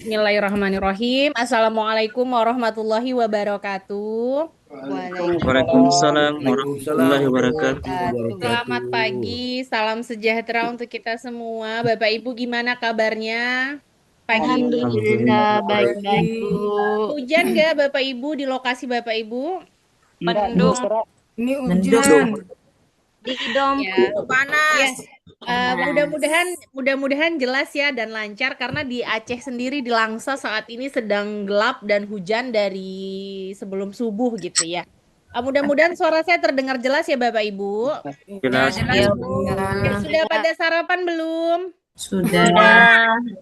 Bismillahirrahmanirrahim. Assalamualaikum warahmatullahi wabarakatuh. Waalaikumsalam Waalaikumsalam warahmatullahi wabarakatuh. warahmatullahi Selamat wabarakatuh. pagi, salam sejahtera untuk kita semua. Bapak Ibu gimana kabarnya pagi ini? Alhamdulillah Alhamdulillah baik. baik-baik Baik. Bu. Hujan nggak Bapak Ibu di lokasi Bapak Ibu? Mendung Ini mendung hujan. di dom Ya, ya. Panas. Mudah-mudahan mudah-mudahan jelas ya dan lancar karena di Aceh sendiri di Langsa saat ini sedang gelap dan hujan dari sebelum subuh gitu ya. Mudah-mudahan suara saya terdengar jelas ya Bapak Ibu. Ya, Jelas jelas, ya Bu. Bu. Bu. Ya, sudah Alhamdulillah pada sarapan belum? sudah. Kalau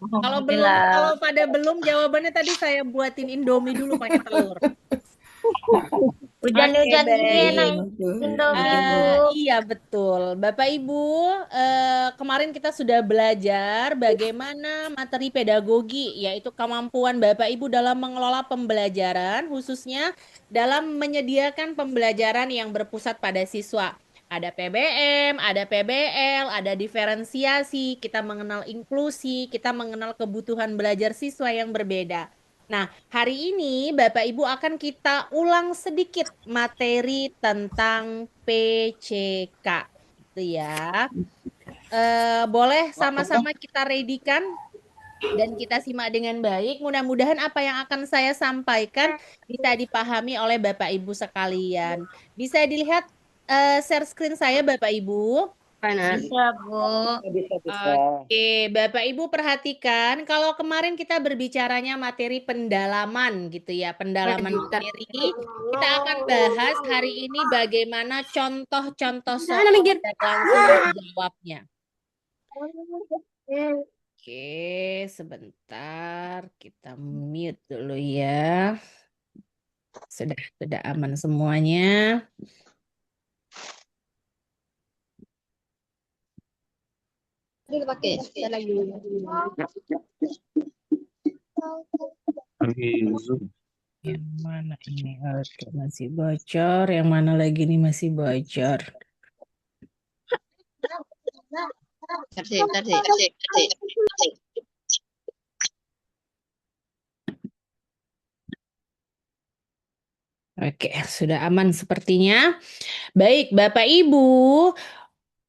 belum, Alhamdulillah. kalau pada belum jawabannya tadi saya buatin Indomie dulu pakai telur. Oke, Hujan-hujan gini enak baik. Indomie Bu. Iya betul, Bapak Ibu. Kemarin kita sudah belajar bagaimana materi pedagogi, yaitu kemampuan Bapak Ibu dalam mengelola pembelajaran, khususnya dalam menyediakan pembelajaran yang berpusat pada siswa. Ada PBM, ada PBL, ada diferensiasi, kita mengenal inklusi, kita mengenal kebutuhan belajar siswa yang berbeda. Nah, hari ini Bapak Ibu akan kita ulang sedikit materi tentang PCK. Itu ya. Boleh sama-sama kita ready-kan dan kita simak dengan baik. Mudah-mudahan apa yang akan saya sampaikan bisa dipahami oleh Bapak Ibu sekalian. Bisa dilihat share screen saya Bapak Ibu. Bisa Bu. Oke, Bapak Ibu perhatikan kalau kemarin kita berbicaranya materi pendalaman gitu ya, pendalaman Bentar. materi. Kita akan bahas hari ini bagaimana contoh-contoh Sana soal minggir. dan langsung menjawabnya. Oke, sebentar kita mute dulu ya. Sudah aman semuanya. Lagi Zoom. Yang mana ini? Oke, masih bocor. Yang mana lagi nih masih bocor? Bentar sih. Oke, sudah aman sepertinya. Baik, Bapak Ibu,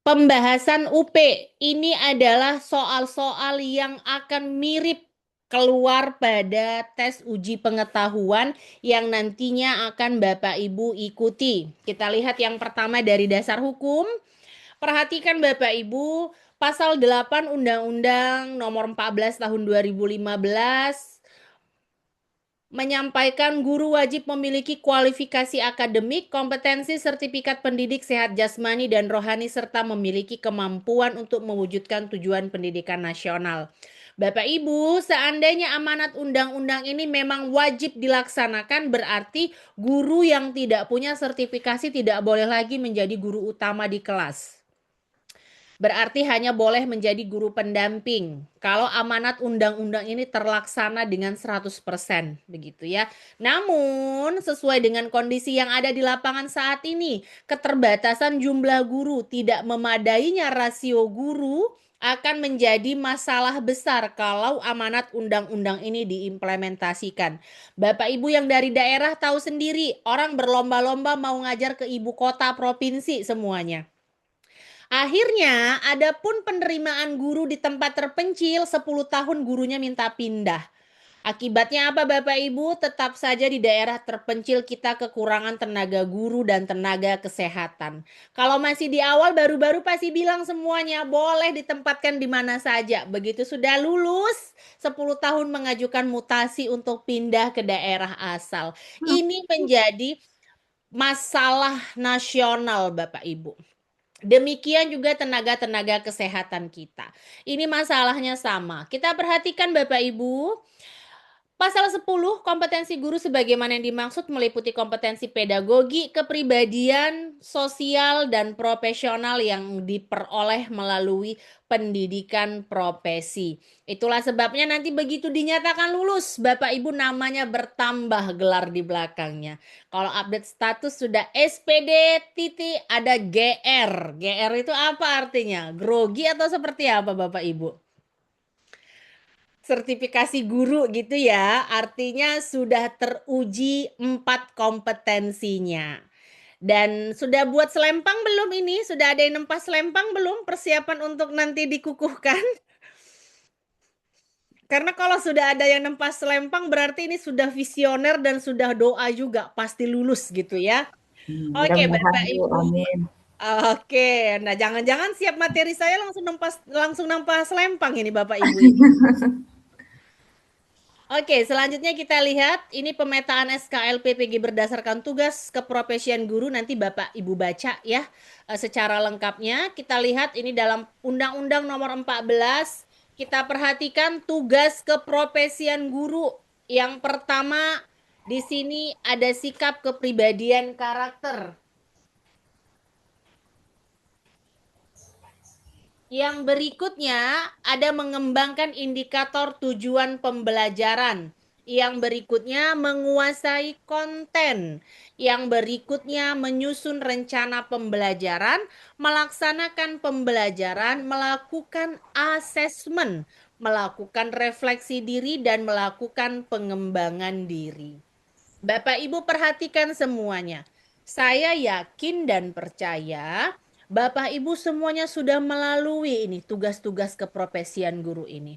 pembahasan UP ini adalah soal-soal yang akan mirip keluar pada tes uji pengetahuan yang nantinya akan Bapak Ibu ikuti. Kita lihat yang pertama dari dasar hukum. Perhatikan Bapak Ibu, pasal 8 Undang-Undang Nomor 14 Tahun 2015 menyampaikan guru wajib memiliki kualifikasi akademik, kompetensi, sertifikat pendidik sehat jasmani dan rohani, serta memiliki kemampuan untuk mewujudkan tujuan pendidikan nasional. Bapak Ibu, seandainya amanat undang-undang ini memang wajib dilaksanakan, berarti guru yang tidak punya sertifikasi tidak boleh lagi menjadi guru utama di kelas. Berarti hanya boleh menjadi guru pendamping kalau amanat undang-undang ini terlaksana dengan 100%, begitu ya. Namun, sesuai dengan kondisi yang ada di lapangan saat ini, keterbatasan jumlah guru, tidak memadainya rasio guru akan menjadi masalah besar kalau amanat undang-undang ini diimplementasikan. Bapak Ibu yang dari daerah tahu sendiri, orang berlomba-lomba mau ngajar ke ibu kota provinsi semuanya. Akhirnya, ada pun penerimaan guru di tempat terpencil, 10 tahun gurunya minta pindah. Akibatnya apa Bapak Ibu? Tetap saja di daerah terpencil kita kekurangan tenaga guru dan tenaga kesehatan. Kalau masih di awal baru-baru pasti bilang semuanya boleh ditempatkan di mana saja. Begitu sudah lulus, 10 tahun mengajukan mutasi untuk pindah ke daerah asal. Ini menjadi masalah nasional Bapak Ibu. Demikian juga tenaga-tenaga kesehatan kita. Ini masalahnya sama. Kita perhatikan Bapak Ibu, Pasal 10, kompetensi guru sebagaimana yang dimaksud meliputi kompetensi pedagogi, kepribadian, sosial, dan profesional yang diperoleh melalui pendidikan profesi. Itulah sebabnya nanti begitu dinyatakan lulus, Bapak Ibu namanya bertambah gelar di belakangnya. Kalau update status sudah SPD titik ada GR. GR itu apa artinya? Grogi atau seperti apa Bapak Ibu? sertifikasi guru gitu ya. Artinya sudah teruji 4 kompetensinya. Dan sudah buat selempang belum ini? Sudah ada yang nempas selempang belum? Persiapan untuk nanti dikukuhkan? Karena kalau sudah ada yang nempas selempang berarti ini sudah visioner dan sudah doa juga pasti lulus gitu ya. Oke, Mudah-mudahan Bapak Bu, Ibu. amin. Oke, nah jangan-jangan siap materi saya langsung nampas selempang ini Bapak Ibu ini. Oke, selanjutnya kita lihat ini pemetaan SKLPPG berdasarkan tugas keprofesian guru. Nanti Bapak Ibu baca ya secara lengkapnya. Kita lihat ini dalam Undang-Undang Nomor 14. Kita perhatikan tugas keprofesian guru. Yang pertama di sini ada sikap kepribadian karakter. Yang berikutnya ada mengembangkan indikator tujuan pembelajaran. Yang berikutnya menguasai konten. Yang berikutnya menyusun rencana pembelajaran, melaksanakan pembelajaran, melakukan asesmen, melakukan refleksi diri, dan melakukan pengembangan diri. Bapak Ibu perhatikan semuanya. Saya yakin dan percaya Bapak Ibu semuanya sudah melalui ini tugas-tugas keprofesian guru ini.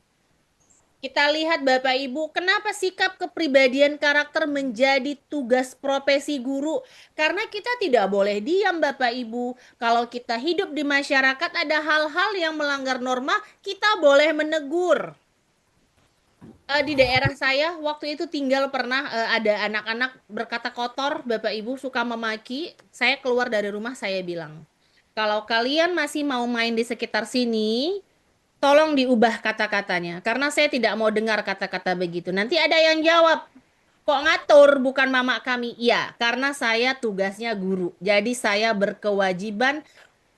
Kita lihat Bapak Ibu, kenapa sikap kepribadian karakter menjadi tugas profesi guru? Karena kita tidak boleh diam Bapak Ibu. Kalau kita hidup di masyarakat ada hal-hal yang melanggar norma, kita boleh menegur. Di daerah saya waktu itu tinggal pernah ada anak-anak berkata kotor, Bapak Ibu suka memaki. Saya keluar dari rumah saya bilang, kalau kalian masih mau main di sekitar sini, tolong diubah kata-katanya. Karena saya tidak mau dengar kata-kata begitu. Nanti ada yang jawab, kok ngatur bukan mama kami? Iya, karena saya tugasnya guru. Jadi saya berkewajiban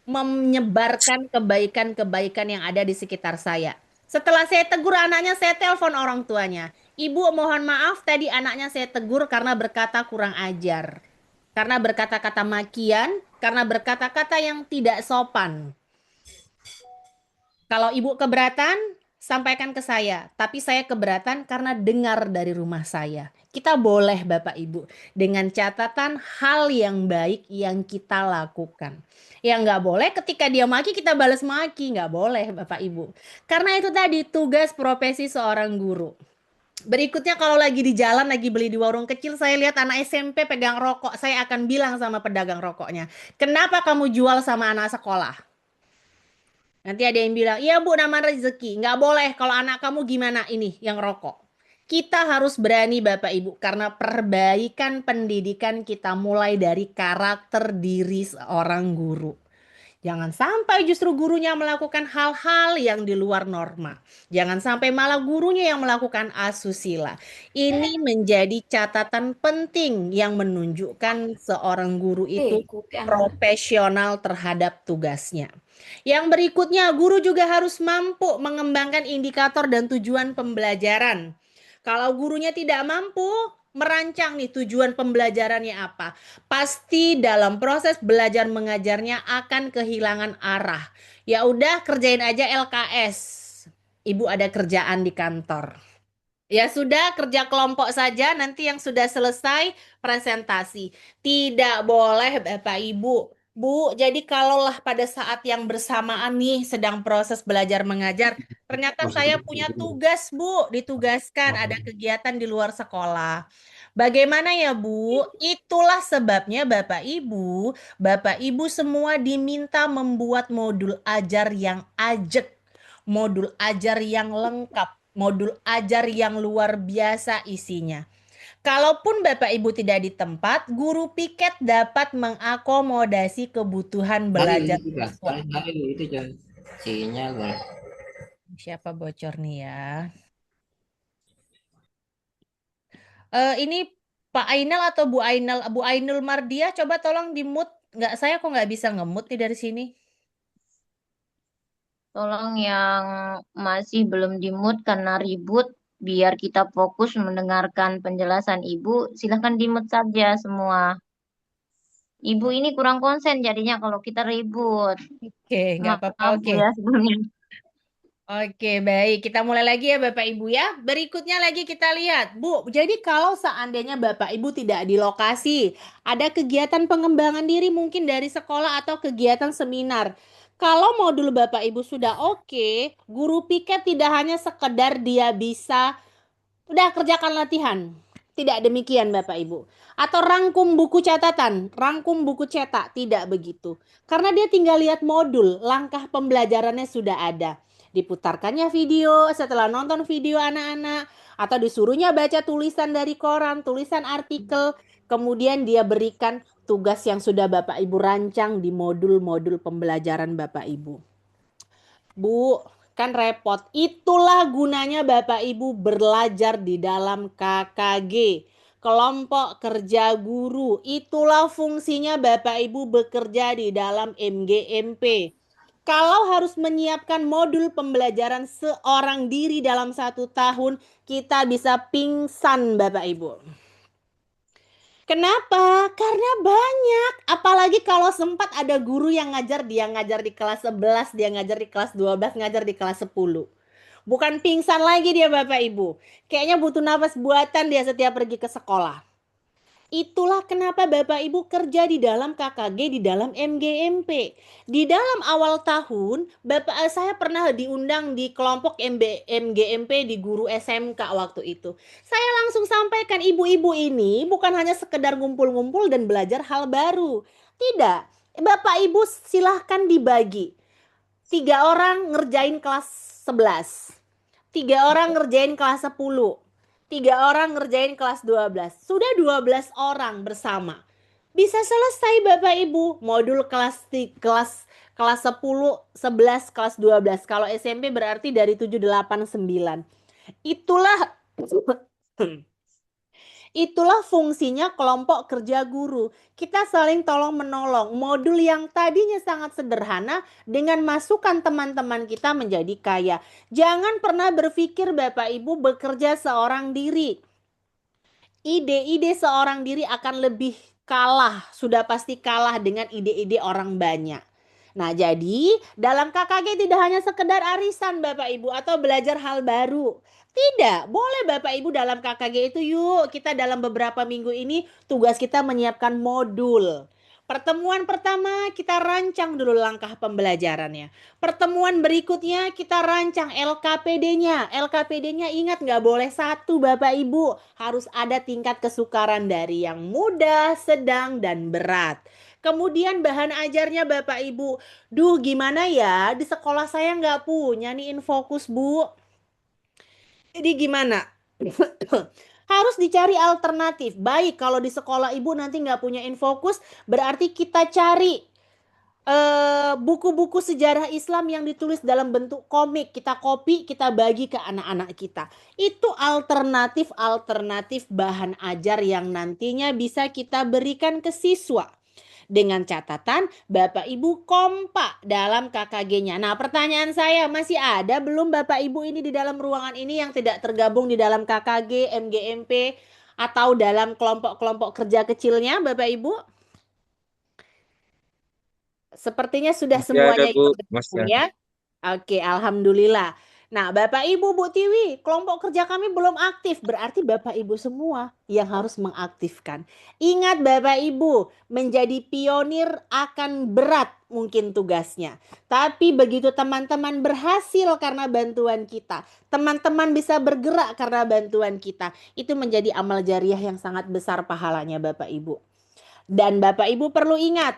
menyebarkan kebaikan-kebaikan yang ada di sekitar saya. Setelah saya tegur anaknya, saya telepon orang tuanya. Ibu, mohon maaf tadi anaknya saya tegur karena berkata kurang ajar. Karena berkata-kata makian, karena berkata-kata yang tidak sopan. Kalau ibu keberatan, sampaikan ke saya. Tapi saya keberatan karena dengar dari rumah saya. Kita boleh Bapak Ibu. Dengan catatan hal yang baik yang kita lakukan. Yang nggak boleh ketika dia maki kita balas maki. Nggak boleh Bapak Ibu. Karena itu tadi tugas profesi seorang guru. Berikutnya kalau lagi di jalan, lagi beli di warung kecil, saya lihat anak SMP pegang rokok. Saya akan bilang sama pedagang rokoknya, kenapa kamu jual sama anak sekolah? Nanti ada yang bilang, iya Bu, nama rezeki. Nggak boleh, kalau anak kamu gimana ini yang rokok. Kita harus berani Bapak Ibu, karena perbaikan pendidikan kita mulai dari karakter diri seorang guru. Jangan sampai justru gurunya melakukan hal-hal yang di luar norma. Jangan sampai malah gurunya yang melakukan asusila. Ini menjadi catatan penting yang menunjukkan seorang guru itu profesional terhadap tugasnya. Yang berikutnya, guru juga harus mampu mengembangkan indikator dan tujuan pembelajaran. Kalau gurunya tidak mampu merancang nih tujuan pembelajarannya apa, pasti dalam proses belajar mengajarnya akan kehilangan arah. Ya udah kerjain aja LKS. Ibu ada kerjaan di kantor. Ya sudah kerja kelompok saja, nanti yang sudah selesai presentasi. Tidak boleh Bapak Ibu. Bu, jadi kalaulah pada saat yang bersamaan nih sedang proses belajar mengajar, ternyata saya punya tugas, Bu, ditugaskan ada kegiatan di luar sekolah. Bagaimana ya, Bu? Itulah sebabnya Bapak Ibu semua diminta membuat modul ajar yang ajak, modul ajar yang lengkap, modul ajar yang luar biasa isinya. Kalaupun Bapak Ibu tidak di tempat, guru piket dapat mengakomodasi kebutuhan belajar siswa. Itu John. Sinyal Bang. Siapa bocor nih ya? Ini Pak Ainal atau Bu Ainal, Bu Ainul Mardia, coba tolong di mute. Nggak, saya kok nggak bisa nge-mute nih dari sini. Tolong yang masih belum di-mute karena ribut, biar kita fokus mendengarkan penjelasan Ibu, silahkan di-mute saja semua. Ibu ini kurang konsen jadinya kalau kita ribut. Oke, nggak apa-apa. Maaf Bu Oke. ya sebelumnya. Oke, baik. Kita mulai lagi ya Bapak Ibu ya. Berikutnya lagi kita lihat. Bu, jadi kalau seandainya Bapak Ibu tidak di lokasi, ada kegiatan pengembangan diri mungkin dari sekolah atau kegiatan seminar. Kalau modul Bapak Ibu sudah oke, guru piket tidak hanya sekedar dia bisa udah kerjakan latihan. Tidak demikian Bapak Ibu. Atau rangkum buku catatan, rangkum buku cetak, tidak begitu. Karena dia tinggal lihat modul, langkah pembelajarannya sudah ada. Diputarkannya video setelah nonton video anak-anak, atau disuruhnya baca tulisan dari koran, tulisan artikel, kemudian dia berikan tugas yang sudah Bapak Ibu rancang di modul-modul pembelajaran Bapak Ibu. Bu, kan repot. Itulah gunanya Bapak Ibu belajar di dalam KKG. Kelompok kerja guru. Itulah fungsinya Bapak Ibu bekerja di dalam MGMP. Kalau harus menyiapkan modul pembelajaran seorang diri dalam 1 tahun, kita bisa pingsan Bapak Ibu. Kenapa? Karena banyak. Apalagi kalau sempat ada guru yang ngajar, dia ngajar di kelas 11, dia ngajar di kelas 12, ngajar di kelas 10. Bukan pingsan lagi dia Bapak Ibu. Kayaknya butuh nafas buatan dia setiap pergi ke sekolah. Itulah kenapa Bapak Ibu kerja di dalam KKG, di dalam MGMP. Di dalam awal tahun, saya pernah diundang di kelompok MGMP di guru SMK waktu itu. Saya langsung sampaikan ibu-ibu ini bukan hanya sekedar ngumpul-ngumpul dan belajar hal baru. Tidak, Bapak Ibu silahkan dibagi. 3 orang ngerjain kelas 11. 3 orang ngerjain kelas 10. 3 orang ngerjain kelas 12. Sudah 12 orang bersama. Bisa selesai Bapak Ibu modul kelas 10, 11, kelas 12. Kalau SMP berarti dari 7, 8, 9. Itulah Itulah fungsinya kelompok kerja guru. Kita saling tolong menolong. Modul yang tadinya sangat sederhana dengan masukan teman-teman kita menjadi kaya. Jangan pernah berpikir Bapak Ibu bekerja seorang diri. Ide-ide seorang diri akan lebih kalah, sudah pasti kalah dengan ide-ide orang banyak. Nah, jadi dalam KKG tidak hanya sekedar arisan Bapak Ibu atau belajar hal baru. Tidak, boleh Bapak Ibu dalam KKG itu yuk kita dalam beberapa minggu ini tugas kita menyiapkan modul. Pertemuan pertama kita rancang dulu langkah pembelajarannya. Pertemuan berikutnya kita rancang LKPD-nya. LKPD-nya ingat nggak boleh satu Bapak Ibu. Harus ada tingkat kesukaran dari yang mudah, sedang, dan berat. Kemudian bahan ajarnya Bapak Ibu. Duh gimana ya di sekolah saya nggak punya nih Infokus Bu. Jadi gimana? Harus dicari alternatif. Baik kalau di sekolah ibu nanti nggak punya Infokus, berarti kita cari buku-buku sejarah Islam yang ditulis dalam bentuk komik. Kita copy, kita bagi ke anak-anak kita. Itu alternatif-alternatif bahan ajar yang nantinya bisa kita berikan ke siswa. Dengan catatan Bapak Ibu kompak dalam KKG-nya. Nah, pertanyaan saya, masih ada belum Bapak Ibu ini di dalam ruangan ini yang tidak tergabung di dalam KKG, MGMP, atau dalam kelompok-kelompok kerja kecilnya Bapak Ibu? Sepertinya sudah Masih ada semuanya Bu, ikut masih bergabung ada. ya. Oke, alhamdulillah. Nah, Bapak Ibu, Bu Tiwi, kelompok kerja kami belum aktif. Berarti Bapak Ibu semua yang harus mengaktifkan. Ingat Bapak Ibu, menjadi pionir akan berat mungkin tugasnya. Tapi begitu teman-teman berhasil karena bantuan kita, teman-teman bisa bergerak karena bantuan kita, itu menjadi amal jariah yang sangat besar pahalanya Bapak Ibu. Dan Bapak Ibu perlu ingat,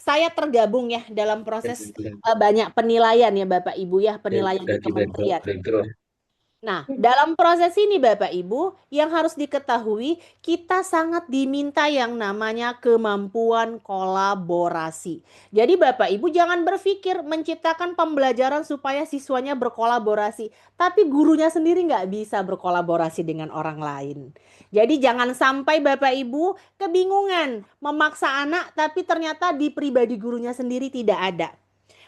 saya tergabung ya dalam proses banyak penilaian ya Bapak Ibu ya, penilaian di kementerian. Nah, dalam proses ini Bapak Ibu, yang harus diketahui, kita sangat diminta yang namanya kemampuan kolaborasi. Jadi Bapak Ibu jangan berpikir menciptakan pembelajaran supaya siswanya berkolaborasi, tapi gurunya sendiri nggak bisa berkolaborasi dengan orang lain. Jadi jangan sampai Bapak Ibu kebingungan memaksa anak, tapi ternyata di pribadi gurunya sendiri tidak ada.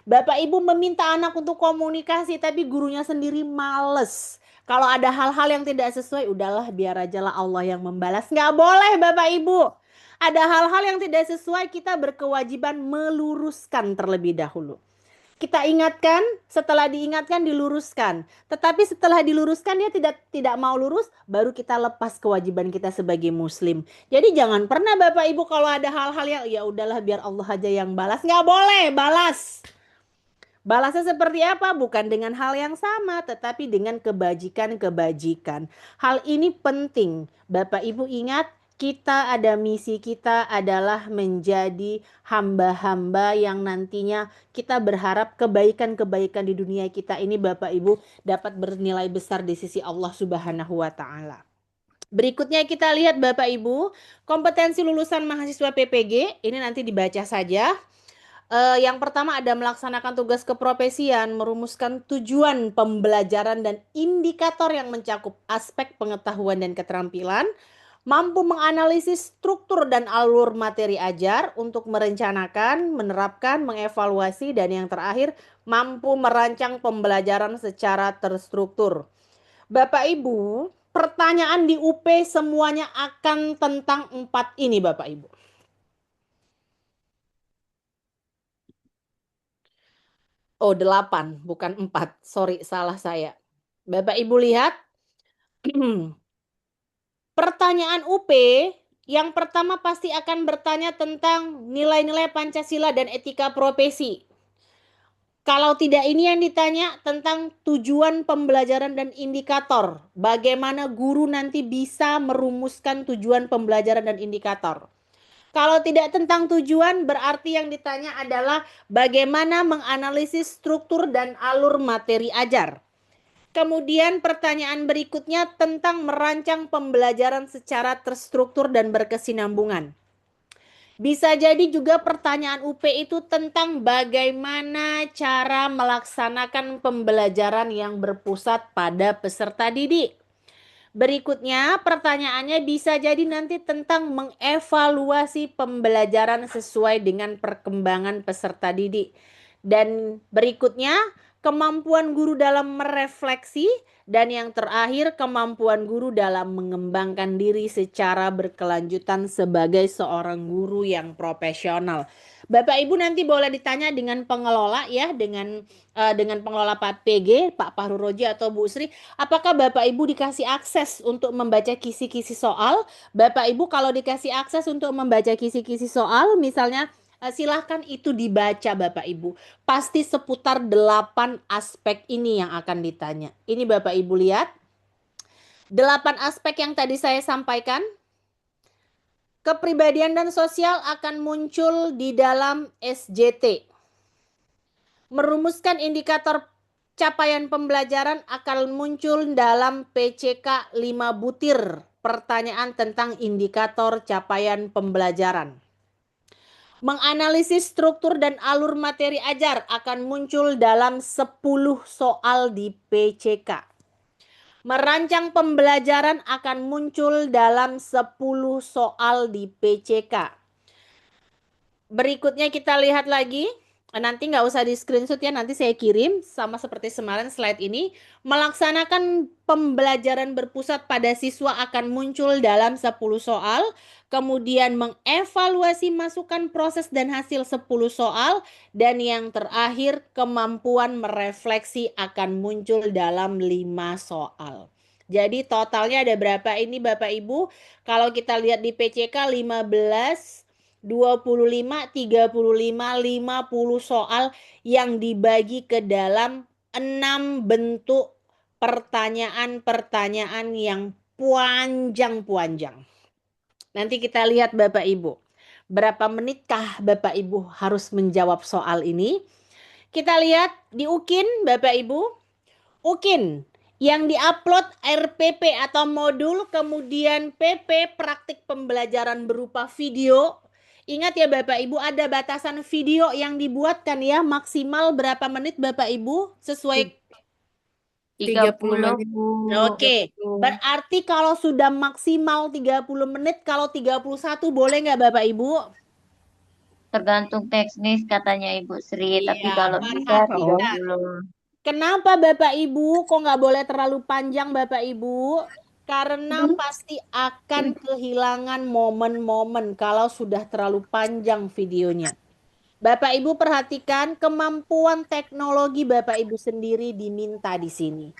Bapak Ibu meminta anak untuk komunikasi, tapi gurunya sendiri males. Kalau ada hal-hal yang tidak sesuai, udahlah biar aja lah Allah yang membalas. Nggak boleh Bapak Ibu. Ada hal-hal yang tidak sesuai, kita berkewajiban meluruskan terlebih dahulu. Kita ingatkan, setelah diingatkan diluruskan. Tetapi setelah diluruskan dia tidak mau lurus, baru kita lepas kewajiban kita sebagai muslim. Jadi jangan pernah Bapak Ibu kalau ada hal-hal yang ya udahlah biar Allah aja yang balas. Nggak boleh balas. Balasnya seperti apa? Bukan dengan hal yang sama, tetapi dengan kebajikan-kebajikan. Hal ini penting. Bapak Ibu ingat, kita ada misi kita adalah menjadi hamba-hamba yang nantinya kita berharap kebaikan-kebaikan di dunia kita ini Bapak Ibu dapat bernilai besar di sisi Allah Subhanahu wa taala. Berikutnya kita lihat Bapak Ibu, kompetensi lulusan mahasiswa PPG, ini nanti dibaca saja. Yang pertama ada melaksanakan tugas keprofesian, merumuskan tujuan pembelajaran dan indikator yang mencakup aspek pengetahuan dan keterampilan, mampu menganalisis struktur dan alur materi ajar untuk merencanakan, menerapkan, mengevaluasi, dan yang terakhir mampu merancang pembelajaran secara terstruktur. Bapak Ibu, pertanyaan di UP semuanya akan tentang 4 ini Bapak Ibu. Oh, 8, bukan 4. Sorry, salah saya. Bapak Ibu lihat. Pertanyaan UP yang pertama pasti akan bertanya tentang nilai-nilai Pancasila dan etika profesi. Kalau tidak ini yang ditanya tentang tujuan pembelajaran dan indikator. Bagaimana guru nanti bisa merumuskan tujuan pembelajaran dan indikator. Kalau tidak tentang tujuan, berarti yang ditanya adalah bagaimana menganalisis struktur dan alur materi ajar. Kemudian pertanyaan berikutnya tentang merancang pembelajaran secara terstruktur dan berkesinambungan. Bisa jadi juga pertanyaan UP itu tentang bagaimana cara melaksanakan pembelajaran yang berpusat pada peserta didik. Berikutnya, pertanyaannya bisa jadi nanti tentang mengevaluasi pembelajaran sesuai dengan perkembangan peserta didik. Dan berikutnya, kemampuan guru dalam merefleksi. Dan yang terakhir, kemampuan guru dalam mengembangkan diri secara berkelanjutan sebagai seorang guru yang profesional. Bapak Ibu nanti boleh ditanya dengan pengelola ya, dengan pengelola Pak PG, Pak Fahru Roji atau Bu Sri. Apakah Bapak Ibu dikasih akses untuk membaca kisi-kisi soal? Bapak Ibu kalau dikasih akses untuk membaca kisi-kisi soal, misalnya silahkan itu dibaca Bapak Ibu. Pasti seputar 8 aspek ini yang akan ditanya. Ini Bapak Ibu lihat. 8 aspek yang tadi saya sampaikan. Kepribadian dan sosial akan muncul di dalam SJT. Merumuskan indikator capaian pembelajaran akan muncul dalam PCK 5 butir. Pertanyaan tentang indikator capaian pembelajaran. Menganalisis struktur dan alur materi ajar akan muncul dalam 10 soal di PCK. Merancang pembelajaran akan muncul dalam 10 soal di PCK. Berikutnya kita lihat lagi. Nanti nggak usah di screenshot ya, nanti saya kirim sama seperti kemarin slide ini. Melaksanakan pembelajaran berpusat pada siswa akan muncul dalam 10 soal. Kemudian mengevaluasi masukan proses dan hasil 10 soal. Dan yang terakhir kemampuan merefleksi akan muncul dalam 5 soal. Jadi totalnya ada berapa ini Bapak Ibu? Kalau kita lihat di PCK 15, 25, 35, 50 soal yang dibagi ke dalam 6 bentuk pertanyaan-pertanyaan yang panjang-panjang. Nanti kita lihat Bapak Ibu. Berapa menitkah Bapak Ibu harus menjawab soal ini? Kita lihat di UKIN Bapak Ibu. UKIN yang diupload RPP atau modul, kemudian PP praktik pembelajaran berupa video. Ingat ya Bapak Ibu, ada batasan video yang dibuatkan ya, maksimal berapa menit Bapak Ibu sesuai 30. Oke. Berarti kalau sudah maksimal 30 menit, kalau 31 boleh nggak Bapak Ibu? Tergantung teknis katanya Ibu Sri, tapi Iya, kalau bisa perhatikan. 30. Kenapa Bapak Ibu kok nggak boleh terlalu panjang Bapak Ibu? Karena pasti akan kehilangan momen-momen kalau sudah terlalu panjang videonya. Bapak Ibu perhatikan kemampuan teknologi Bapak Ibu sendiri diminta di sini.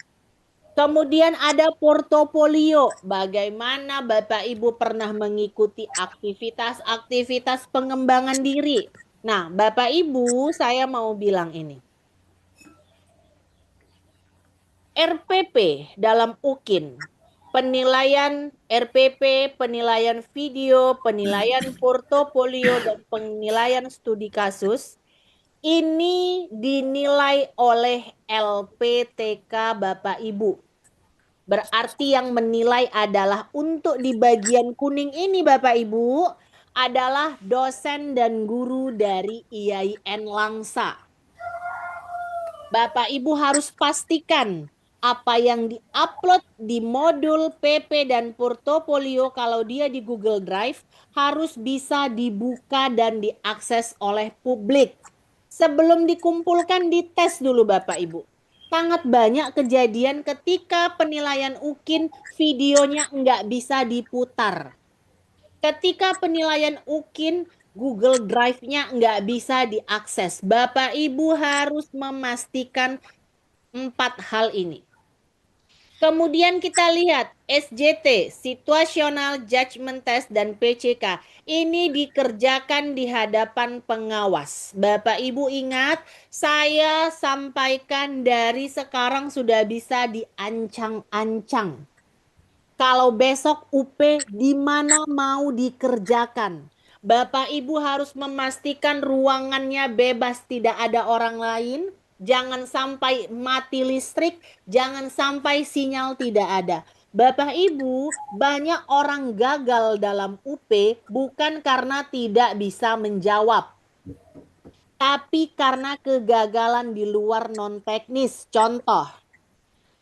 Kemudian ada portofolio, bagaimana Bapak Ibu pernah mengikuti aktivitas-aktivitas pengembangan diri. Nah, Bapak Ibu, saya mau bilang ini. RPP dalam UKIN, penilaian RPP, penilaian video, penilaian portofolio, dan penilaian studi kasus, ini dinilai oleh LPTK Bapak Ibu. Berarti yang menilai adalah untuk di bagian kuning ini Bapak Ibu adalah dosen dan guru dari IAIN Langsa. Bapak Ibu harus pastikan apa yang diupload di modul PP dan portofolio kalau dia di Google Drive harus bisa dibuka dan diakses oleh publik. Sebelum dikumpulkan dites dulu Bapak Ibu. Sangat banyak kejadian ketika penilaian UKIN videonya nggak bisa diputar. Ketika penilaian UKIN Google Drive-nya nggak bisa diakses. Bapak Ibu harus memastikan 4 hal ini. Kemudian kita lihat SJT, Situational Judgment Test dan PCK. Ini dikerjakan di hadapan pengawas. Bapak Ibu ingat, saya sampaikan dari sekarang sudah bisa diancang-ancang. Kalau besok UP di mana mau dikerjakan. Bapak Ibu harus memastikan ruangannya bebas, tidak ada orang lain. Jangan sampai mati listrik, jangan sampai sinyal tidak ada. Bapak Ibu, banyak orang gagal dalam UP bukan karena tidak bisa menjawab, tapi karena kegagalan di luar non-teknis. Contoh,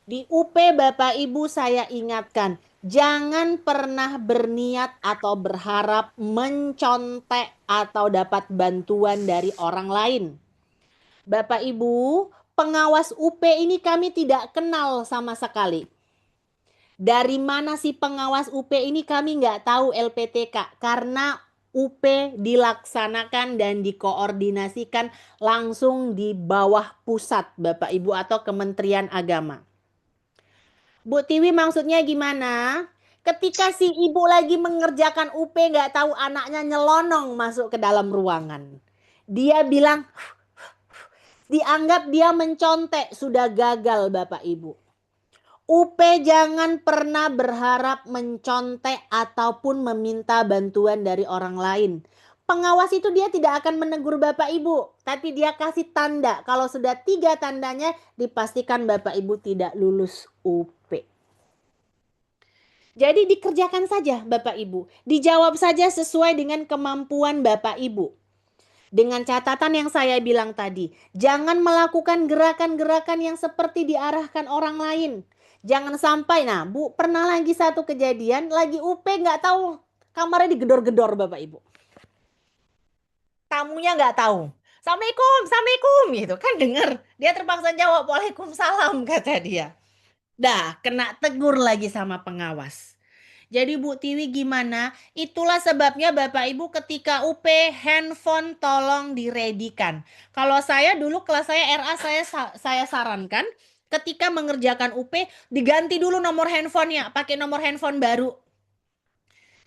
di UP Bapak Ibu saya ingatkan, jangan pernah berniat atau berharap mencontek atau dapat bantuan dari orang lain. Bapak Ibu, pengawas UP ini kami tidak kenal sama sekali. Dari mana sih pengawas UP ini kami nggak tahu LPTK karena UP dilaksanakan dan dikoordinasikan langsung di bawah pusat Bapak Ibu atau Kementerian Agama. Bu Tiwi maksudnya gimana? Ketika si ibu lagi mengerjakan UP nggak tahu anaknya nyelonong masuk ke dalam ruangan. Dia bilang, dianggap dia mencontek, sudah gagal Bapak Ibu. UP jangan pernah berharap mencontek ataupun meminta bantuan dari orang lain. Pengawas itu dia tidak akan menegur Bapak Ibu, tapi dia kasih tanda. Kalau sudah 3 tandanya, dipastikan Bapak Ibu tidak lulus UP. Jadi dikerjakan saja Bapak Ibu. Dijawab saja sesuai dengan kemampuan Bapak Ibu. Dengan catatan yang saya bilang tadi. Jangan melakukan gerakan-gerakan yang seperti diarahkan orang lain. Jangan sampai, nah Bu pernah lagi satu kejadian. Lagi UP nggak tahu kamarnya digedor-gedor Bapak Ibu. Tamunya nggak tahu. Assalamualaikum, Assalamualaikum gitu kan dengar. Dia terpaksa jawab Waalaikumsalam kata dia. Dah kena tegur lagi sama pengawas. Jadi Bu Tiwi gimana? Itulah sebabnya Bapak Ibu ketika UP handphone tolong diredikan. Kalau saya dulu kelas saya RA saya sarankan ketika mengerjakan UP diganti dulu nomor handphonenya, pakai nomor handphone baru.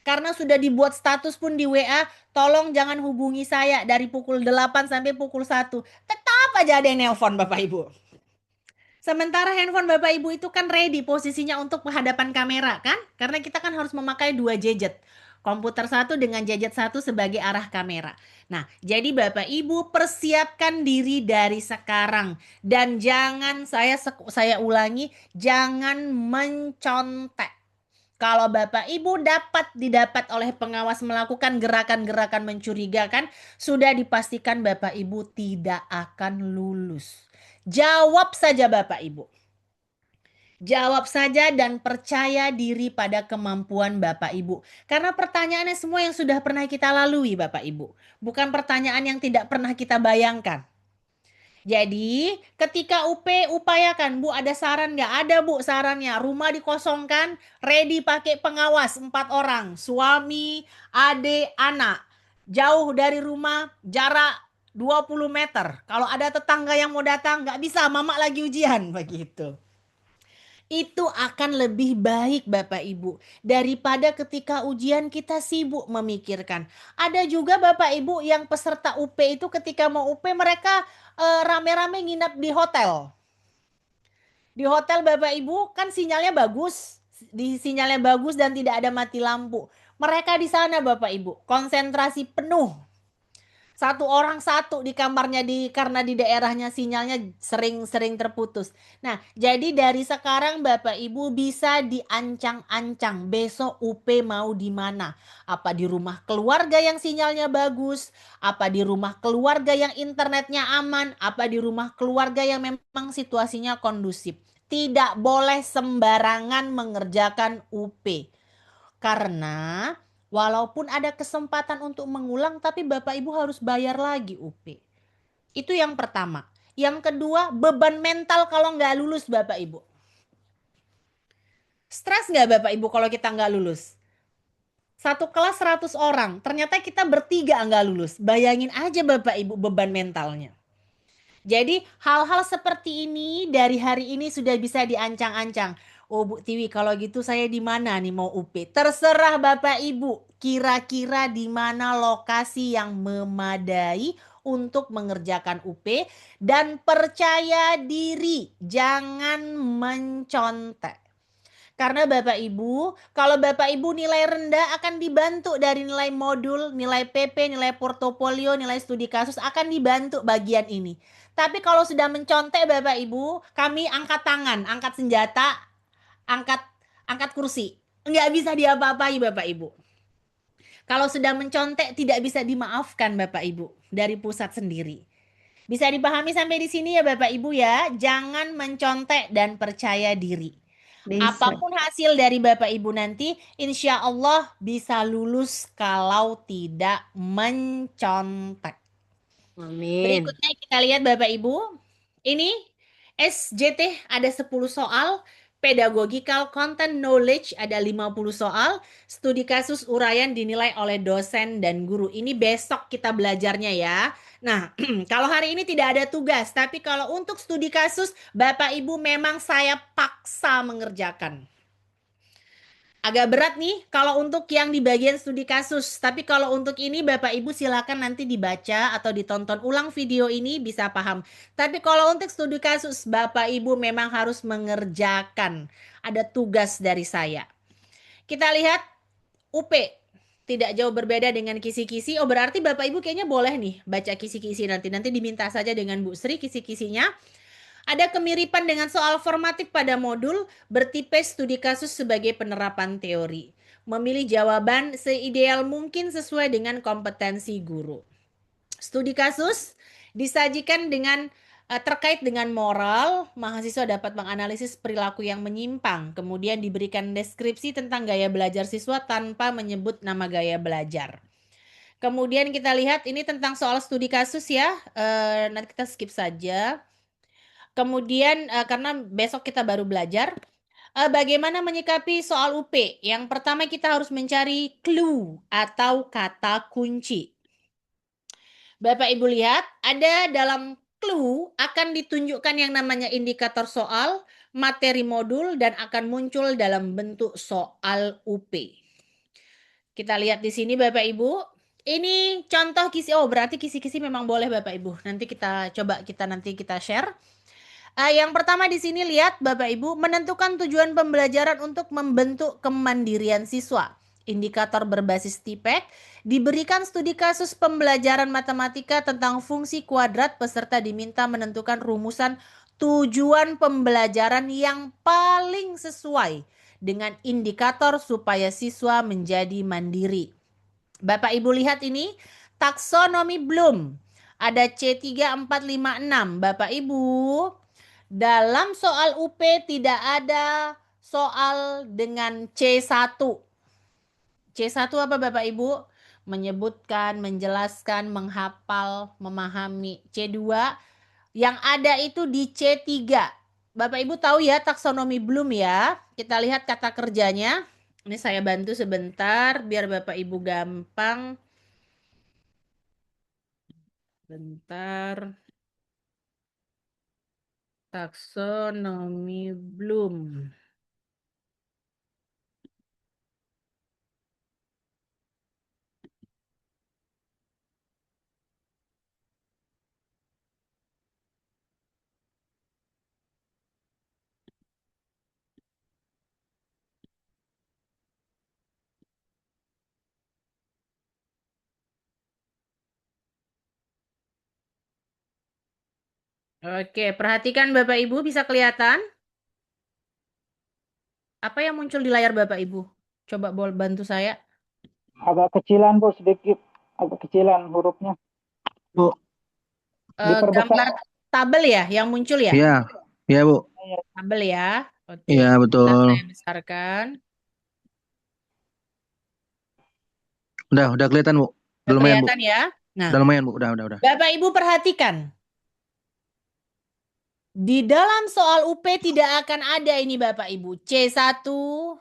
Karena sudah dibuat status pun di WA, tolong jangan hubungi saya dari pukul 8 sampai pukul 1. Tetap aja ada yang nelpon Bapak Ibu. Sementara handphone Bapak Ibu itu kan ready posisinya untuk menghadapan kamera kan? Karena kita kan harus memakai 2 gadget. Komputer 1 dengan gadget 1 sebagai arah kamera. Nah, jadi Bapak Ibu persiapkan diri dari sekarang. Dan jangan, saya ulangi, jangan mencontek. Kalau Bapak Ibu didapat oleh pengawas melakukan gerakan-gerakan mencurigakan, sudah dipastikan Bapak Ibu tidak akan lulus. Jawab saja Bapak Ibu. Jawab saja dan percaya diri pada kemampuan Bapak Ibu. Karena pertanyaannya semua yang sudah pernah kita lalui Bapak Ibu. Bukan pertanyaan yang tidak pernah kita bayangkan. Jadi ketika UP upayakan, Bu ada saran nggak? Ada Bu sarannya, rumah dikosongkan, ready pakai pengawas 4 orang, suami, adik, anak. Jauh dari rumah, jarak 20 meter. Kalau ada tetangga yang mau datang, nggak bisa, mama lagi ujian, begitu. Itu akan lebih baik Bapak Ibu daripada ketika ujian kita sibuk memikirkan. Ada juga Bapak Ibu yang peserta UP itu ketika mau UP mereka rame-rame nginap di hotel. Di hotel Bapak Ibu kan sinyalnya bagus, sinyalnya bagus dan tidak ada mati lampu. Mereka di sana Bapak Ibu konsentrasi penuh, satu orang satu di kamarnya karena di daerahnya sinyalnya sering-sering terputus. Nah, jadi dari sekarang Bapak Ibu bisa diancang-ancang besok UP mau di mana? Apa di rumah keluarga yang sinyalnya bagus? Apa di rumah keluarga yang internetnya aman? Apa di rumah keluarga yang memang situasinya kondusif? Tidak boleh sembarangan mengerjakan UP. Karena walaupun ada kesempatan untuk mengulang, tapi Bapak Ibu harus bayar lagi UP. Itu yang pertama. Yang kedua, beban mental kalau nggak lulus Bapak Ibu. Stres nggak Bapak Ibu kalau kita nggak lulus? Satu kelas 100 orang, ternyata kita bertiga nggak lulus. Bayangin aja Bapak Ibu beban mentalnya. Jadi hal-hal seperti ini dari hari ini sudah bisa diancang-ancang. Oh Bu Tiwi, kalau gitu saya di mana nih mau UP? Terserah Bapak Ibu, kira-kira di mana lokasi yang memadai untuk mengerjakan UP dan percaya diri, jangan mencontek. Karena Bapak Ibu, kalau Bapak Ibu nilai rendah akan dibantu dari nilai modul, nilai PP, nilai portofolio, nilai studi kasus akan dibantu bagian ini. Tapi kalau sudah mencontek Bapak Ibu, kami angkat tangan, angkat senjata, angkat angkat kursi. Nggak bisa diapa-apai Bapak Ibu. Kalau sudah mencontek tidak bisa dimaafkan Bapak Ibu dari pusat sendiri. Bisa dipahami sampai di sini ya Bapak Ibu ya. Jangan mencontek dan percaya diri. Bisa. Apapun hasil dari Bapak Ibu nanti, insya Allah bisa lulus kalau tidak mencontek. Amin. Berikutnya kita lihat Bapak Ibu. Ini SJT ada 10 soal, pedagogical content knowledge ada 50 soal, studi kasus uraian dinilai oleh dosen dan guru. Ini besok kita belajarnya ya. Nah, kalau hari ini tidak ada tugas, tapi kalau untuk studi kasus, Bapak Ibu memang saya paksa mengerjakan. Agak berat nih kalau untuk yang di bagian studi kasus. Tapi kalau untuk ini Bapak Ibu silakan nanti dibaca atau ditonton ulang video ini bisa paham. Tapi kalau untuk studi kasus Bapak Ibu memang harus mengerjakan. Ada tugas dari saya. Kita lihat UP. Tidak jauh berbeda dengan kisi-kisi. Oh berarti Bapak Ibu kayaknya boleh nih baca kisi-kisi nanti. Nanti diminta saja dengan Bu Sri kisi-kisinya. Ada kemiripan dengan soal formatif pada modul, bertipe studi kasus sebagai penerapan teori. Memilih jawaban seideal mungkin sesuai dengan kompetensi guru. Studi kasus disajikan dengan terkait dengan moral, mahasiswa dapat menganalisis perilaku yang menyimpang. Kemudian diberikan deskripsi tentang gaya belajar siswa tanpa menyebut nama gaya belajar. Kemudian kita lihat ini tentang soal studi kasus ya. Nanti kita skip saja. Kemudian karena besok kita baru belajar bagaimana menyikapi soal UP. Yang pertama kita harus mencari clue atau kata kunci. Bapak Ibu lihat ada dalam clue akan ditunjukkan yang namanya indikator soal, materi modul dan akan muncul dalam bentuk soal UP. Kita lihat di sini Bapak Ibu. Ini contoh kisi. Oh berarti kisi-kisi memang boleh Bapak Ibu. Nanti kita coba nanti kita share. Yang pertama di sini lihat Bapak Ibu menentukan tujuan pembelajaran untuk membentuk kemandirian siswa. Indikator berbasis TIPEK diberikan studi kasus pembelajaran matematika tentang fungsi kuadrat peserta diminta menentukan rumusan tujuan pembelajaran yang paling sesuai dengan indikator supaya siswa menjadi mandiri. Bapak Ibu lihat ini taksonomi Bloom ada C3, 4, 5, 6. Bapak Ibu dalam soal UP tidak ada soal dengan C1. C1 apa Bapak Ibu? Menyebutkan, menjelaskan, menghafal, memahami. C2 yang ada itu di C3. Bapak Ibu tahu ya taksonomi Bloom ya. Kita lihat kata kerjanya. Ini saya bantu sebentar biar Bapak Ibu gampang. Bentar. Taksonomi Bloom. Oke, perhatikan Bapak Ibu, bisa kelihatan? Apa yang muncul di layar Bapak Ibu? Coba bantu saya. Agak kecilan, Bu, sedikit. Agak kecilan hurufnya. Bu. Diperbesar. Gambar tabel ya yang muncul ya? Iya. Iya, Bu. Tabel ya. Oke. Iya, betul. Saya besarkan. Udah kelihatan, Bu. Udah lumayan, Bu. Kelihatan ya? Nah, Udah lumayan, Bu. Udah. Bapak Ibu perhatikan. Di dalam soal UP tidak akan ada ini Bapak Ibu. C1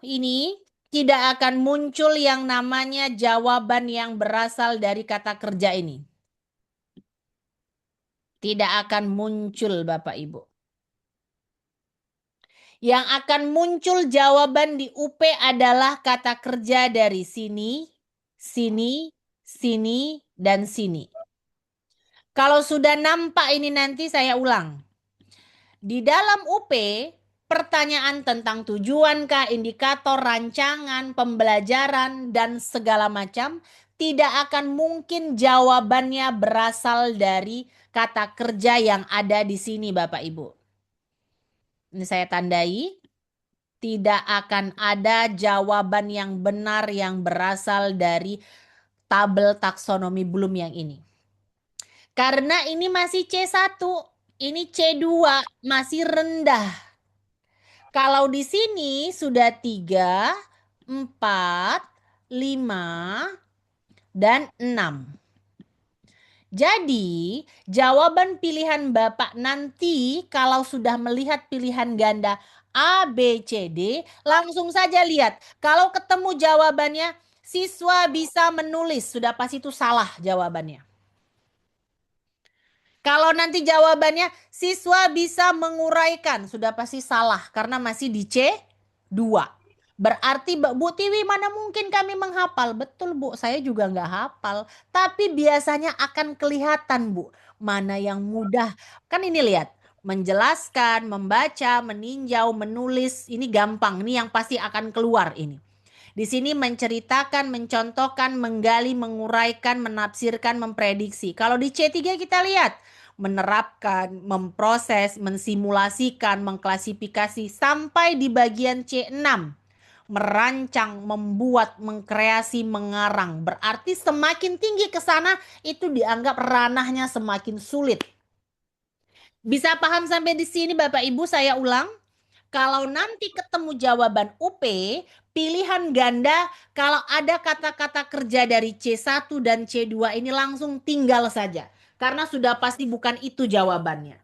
ini tidak akan muncul yang namanya jawaban yang berasal dari kata kerja ini. Tidak akan muncul Bapak Ibu. Yang akan muncul jawaban di UP adalah kata kerja dari sini, sini, sini, dan sini. Kalau sudah nampak ini nanti saya ulang. Di dalam UP, pertanyaan tentang tujuankah, indikator, rancangan, pembelajaran, dan segala macam tidak akan mungkin jawabannya berasal dari kata kerja yang ada di sini Bapak Ibu. Ini saya tandai. Tidak akan ada jawaban yang benar yang berasal dari tabel taksonomi Bloom yang ini. Karena ini masih C1, ini C2 masih rendah. Kalau di sini sudah 3, 4, 5, dan 6. Jadi, jawaban pilihan Bapak nanti kalau sudah melihat pilihan ganda A, B, C, D, langsung saja lihat. Kalau ketemu jawabannya, siswa bisa menulis. Sudah pasti itu salah jawabannya. Kalau nanti jawabannya, siswa bisa menguraikan. Sudah pasti salah karena masih di C2. Berarti Bu Tiwi mana mungkin kami menghafal. Betul Bu, saya juga nggak hafal. Tapi biasanya akan kelihatan Bu, mana yang mudah. Kan ini lihat, menjelaskan, membaca, meninjau, menulis. Ini gampang, ini yang pasti akan keluar ini. Di sini menceritakan, mencontohkan, menggali, menguraikan, menafsirkan, memprediksi. Kalau di C3 kita lihat, menerapkan, memproses, mensimulasikan, mengklasifikasi, sampai di bagian C6. Merancang, membuat, mengkreasi, mengarang. Berarti semakin tinggi ke sana itu dianggap ranahnya semakin sulit. Bisa paham sampai di sini Bapak Ibu? Saya ulang. Kalau nanti ketemu jawaban UP, pilihan ganda kalau ada kata-kata kerja dari C1 dan C2 ini langsung tinggal saja. Karena sudah pasti bukan itu jawabannya.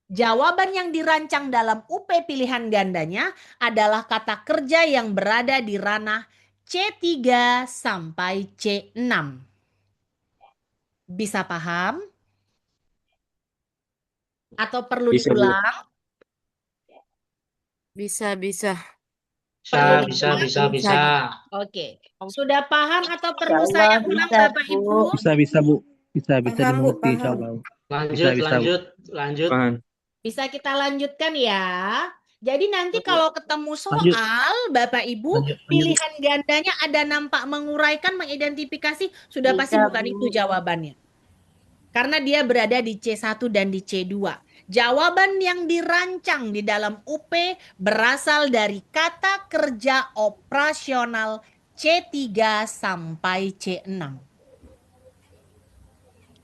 Jawaban yang dirancang dalam UP pilihan gandanya adalah kata kerja yang berada di ranah C3 sampai C6. Bisa paham? Atau perlu Bisa, Bu. diulang? Bisa. Perlu Bisa. diulang? Oke. Sudah paham atau perlu Insya saya Allah ulang bisa, Bapak Bu. Ibu? Bisa, Bu. Bisa Paham, Bu, dimengerti, paham. insyaallah. Lanjut. Paham. Bisa kita lanjutkan ya. Jadi nanti kalau ketemu soal Lanjut. Bapak Ibu, pilihan gandanya ada nampak menguraikan, mengidentifikasi, sudah pasti Bisa, bukan Bu. itu jawabannya. Karena dia berada di C1 dan di C2. Jawaban yang dirancang di dalam UP berasal dari kata kerja operasional C3 sampai C6.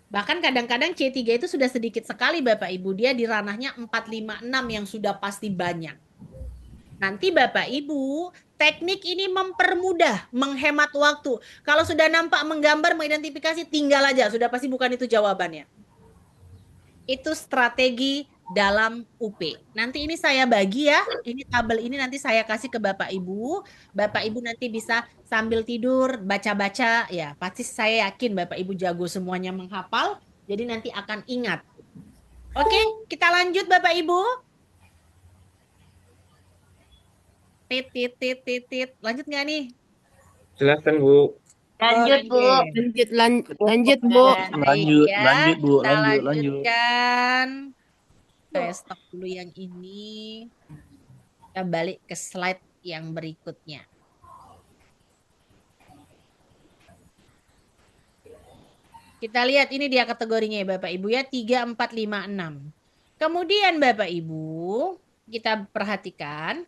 Bahkan kadang-kadang C3 itu sudah sedikit sekali Bapak Ibu. Dia di ranahnya 4, 5, 6 yang sudah pasti banyak. Nanti Bapak Ibu, teknik ini mempermudah, menghemat waktu. Kalau sudah nampak menggambar, mengidentifikasi, tinggal aja. Sudah pasti bukan itu jawabannya. Itu strategi dalam UP. Nanti ini saya bagi ya. Ini tabel ini nanti saya kasih ke Bapak Ibu. Bapak Ibu nanti bisa sambil tidur, baca-baca. Ya, pasti saya yakin Bapak Ibu jago semuanya menghafal. Jadi nanti akan ingat. Oke, kita lanjut Bapak Ibu. Tit. Lanjut nggak nih? Silakan Bu. Lanjut, Bu. Oke. Lanjut, Bu. Baik Lanjut, ya, lanjut, Bu, kita lanjut. lanjutkan. Saya stop dulu yang ini. Kita balik ke slide yang berikutnya. Kita lihat ini dia kategorinya ya Bapak Ibu ya, 3, 4, 5, 6. Kemudian Bapak Ibu, kita perhatikan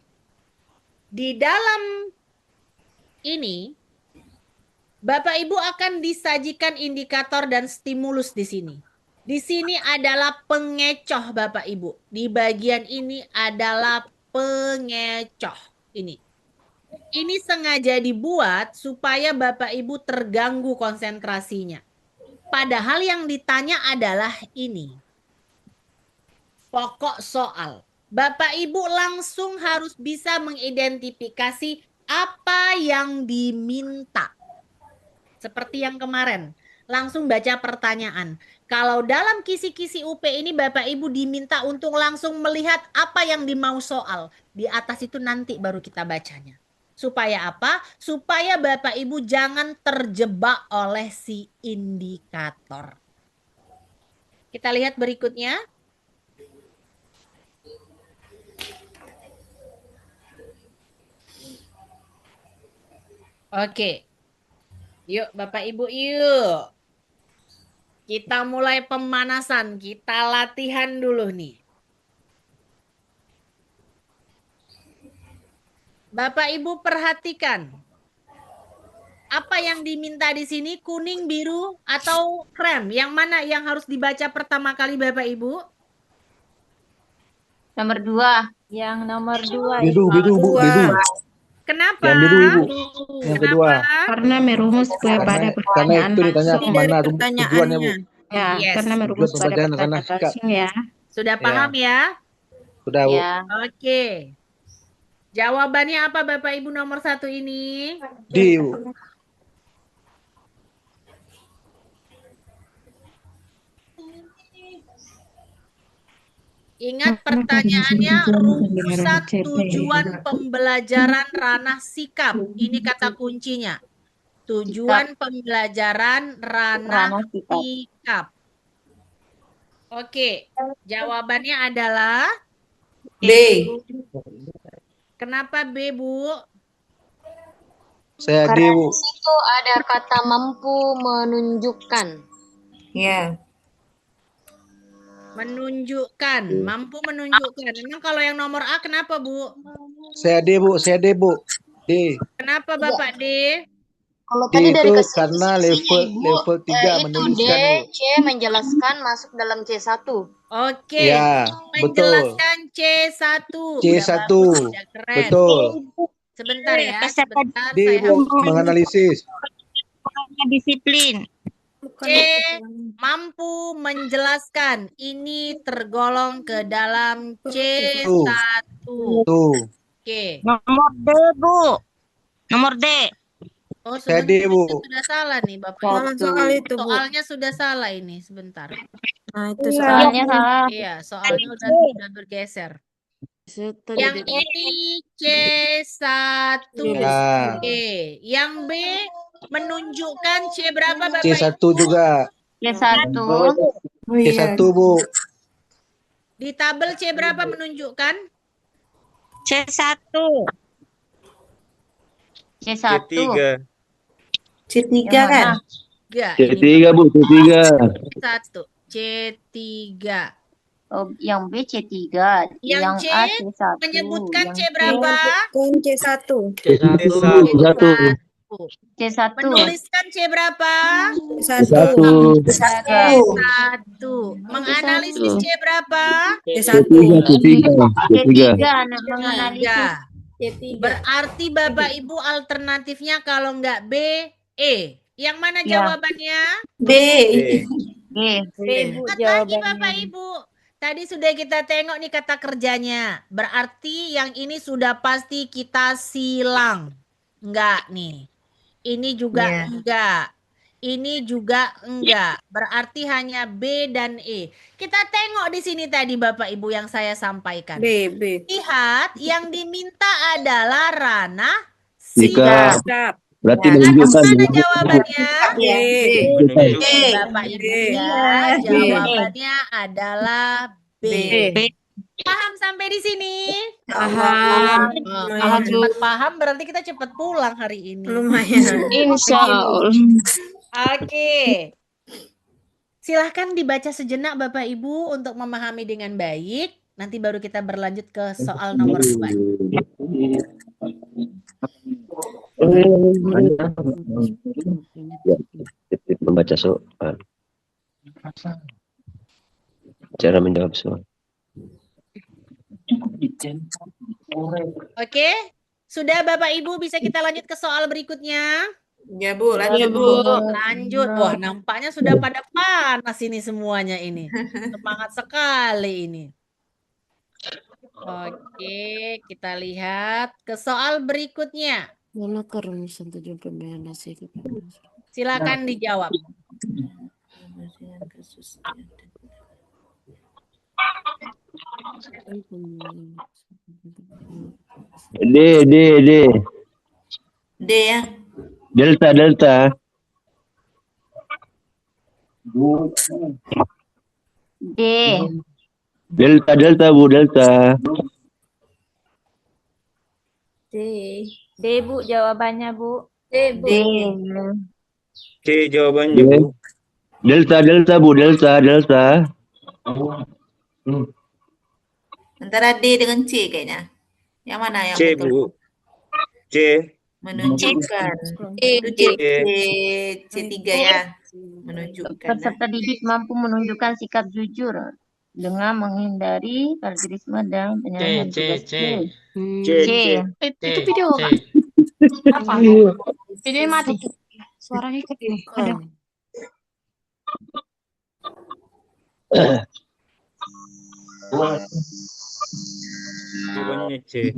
di dalam ini Bapak Ibu akan disajikan indikator dan stimulus di sini. Di sini adalah pengecoh Bapak Ibu. Di bagian ini adalah pengecoh. Ini sengaja dibuat supaya Bapak Ibu terganggu konsentrasinya. Padahal yang ditanya adalah ini. Pokok soal. Bapak Ibu langsung harus bisa mengidentifikasi apa yang diminta. Seperti yang kemarin. Langsung baca pertanyaan. Kalau dalam kisi-kisi UP ini Bapak Ibu diminta untuk langsung melihat apa yang dimau soal. Di atas itu nanti baru kita bacanya. Supaya apa? Supaya Bapak Ibu jangan terjebak oleh si indikator. Kita lihat berikutnya. Oke. Yuk Bapak Ibu yuk. Kita mulai pemanasan. Kita latihan dulu nih. Bapak Ibu perhatikan. Apa yang diminta di sini kuning, biru, atau krem? Yang mana yang harus dibaca pertama kali Bapak Ibu? Nomor 2. Yang nomor 2. Biru, Bu, biru. Kenapa? Yang biru, Ibu. Yang kedua. Karena merumus kepada Karena pertanyaan itu ditanya langsung. kemana tujuannya, Bu. Ya, Yes. karena merumus Tujuan pada pembacaan karena pertanyaan sikap. langsung ya. Sudah paham ya? Sudah, Bu. Ya. Oke. Jawabannya apa Bapak Ibu nomor 1 ini? D, Bu. Ingat pertanyaannya, rumusat tujuan pembelajaran ranah sikap. Ini kata kuncinya. Tujuan pembelajaran ranah sikap. Oke, jawabannya adalah B. Kenapa B, Bu? Saya D, Karena Bu. di situ ada kata mampu menunjukkan. Ya. Menunjukkan, mampu menunjukkan. Memang kalau yang nomor A kenapa, Bu? Saya D, Bu. Saya D, Bu. D. Kenapa Bapak D? Kalau D tadi dari itu kisi-kisinya karena level Ibu, 3 itu D, menuliskan, Bu. C menjelaskan masuk dalam C1. Oke, Ya, betul. menjelaskan C1. C1. Udah bagus, udah keren. Betul. Sebentar ya, sebentar D, saya Bu. Menganalisis. Disiplin. C, mampu menjelaskan. Ini tergolong ke dalam C1. Tuh. Oke. Nomor D, Bu. Nomor D. Oh, Saya D, sebentar, Bu. itu sudah salah nih Bapak. Soalnya sudah salah ini, sebentar. Nah, itu Soalnya salah. Iya, soalnya udah bergeser. Yang ini C1. Ya. Oke, yang B menunjukkan C berapa Bapak C1 Ibu? juga. C1. C1, Bu. Di tabel C berapa menunjukkan? C1. C1. C3 Yang kan? mana? Enggak, C3 ini Bu, C3. C1. C3. Oh, yang B C3. Yang C A C1. menyebutkan Yang C berapa? C1. C1. C1. Menuliskan C berapa? C1. C1. Menganalisis C berapa? C3. C3 anak menganalisis. Berarti Bapak Ibu alternatifnya kalau enggak B, E. Yang mana Ya. jawabannya? B. B. Lihat lagi Bapak Ibu. Tadi sudah kita tengok nih kata kerjanya. Berarti yang ini sudah pasti kita silang. Enggak nih. Ini juga enggak. Ini juga enggak. Berarti hanya B dan E. Kita tengok di sini tadi Bapak Ibu yang saya sampaikan. B. Lihat yang diminta adalah ranah Sikap. Sikap. Berarti Ya. menunjukkan. Mana jawabannya? B. Menunjukkan. Bapak Ibu ya, Iya. jawabannya adalah B. B. Paham sampai di sini? Paham. Kalau cepat paham berarti kita cepat pulang hari ini. Lumayan. Insya Allah. Oke. Silahkan dibaca sejenak Bapak Ibu untuk memahami dengan baik. Nanti baru kita berlanjut ke soal nomor 2. Membaca soal. Cara menjawab soal. Oke. Sudah Bapak Ibu bisa kita lanjut ke soal berikutnya? Ya Bu, lanjut Bu. Lanjut. Wah, nampaknya sudah pada panas ini semuanya ini. Semangat sekali ini. Oke, kita lihat ke soal berikutnya. Silakan dijawab. D. D ya. Delta. D. Delta Bu, delta. D Bu jawabannya Bu. D. C jawabannya, Bu. Delta Bu, delta. Antara D dengan C kayaknya. Yang mana yang C, betul? Bu. C. Menunjukkan. Itu C3 ya. Menunjukkan. Peserta didik mampu menunjukkan sikap jujur dengan menghindari plagiarisme dan penyelesaian tugas. C. Itu video apa? Videonya mati. Suaranya ikut ada. Jawabannya C.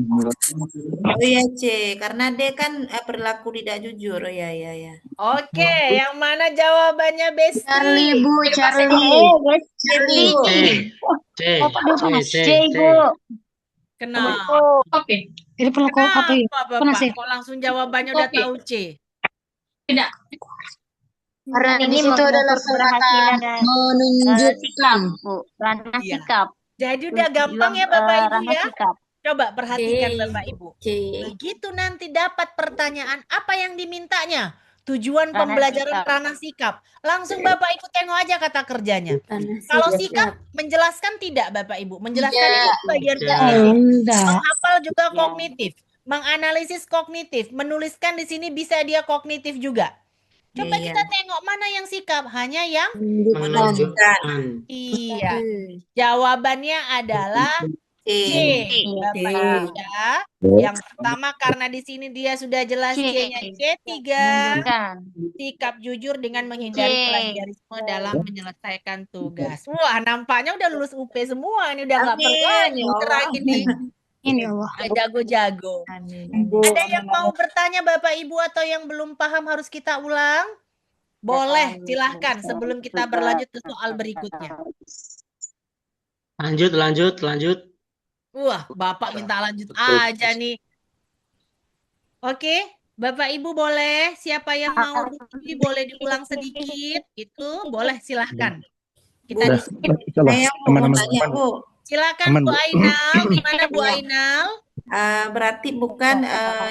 Oh iya C, karena D kan perilaku tidak jujur. Oh iya. Oke, yang mana jawabannya Besti? Charlie Bu, Charlie. C Bu. Kenapa? Oke. Ini perlu kok apa ya? Bapak? Kok langsung jawabannya udah tahu C? Tidak. Karena Di ini situ adalah mengukur keberhasilan dan menunjuk sikap Bu. Ranah Iya. sikap. Jadi udah gampang ya Bapak Ibu Ranah ya? sikap. Coba perhatikan Bapak Ibu. C. Begitu nanti dapat pertanyaan apa yang dimintanya? Tujuan Ranah pembelajaran sikap. ranah sikap. Langsung Bapak Ibu tengok aja kata kerjanya. Kalau sikap menjelaskan tidak Bapak Ibu? Menjelaskan itu bagian kognitif. Menghafal juga kognitif. Menganalisis kognitif. Menuliskan di sini bisa dia kognitif juga. Coba Iya. kita tengok mana yang sikap. Hanya yang Menunjukkan. iya. Jawabannya adalah C. Bapak Ibu ya. Yang pertama karena di sini dia sudah jelas C-nya C3. Menunjukkan. Sikap jujur dengan menghindari C. plagiarisme dalam menyelesaikan tugas. Wah, nampaknya udah lulus UP semua. Ini udah nggak perlu lagi nyerah ini. Ini Allah. Udah jago-jago. Ada yang mau bertanya Bapak Ibu atau yang belum paham harus kita ulang? Boleh, silahkan sebelum kita berlanjut ke soal berikutnya. Lanjut. Wah, Bapak minta lanjut aja nih. Oke, Bapak Ibu boleh. Siapa yang mau diskusi boleh diulang sedikit. Itu boleh, silahkan. Kita diskusi. Saya mau tanya Bu. Silakan Bu Ainal. Gimana Bu Ainal? Berarti bukan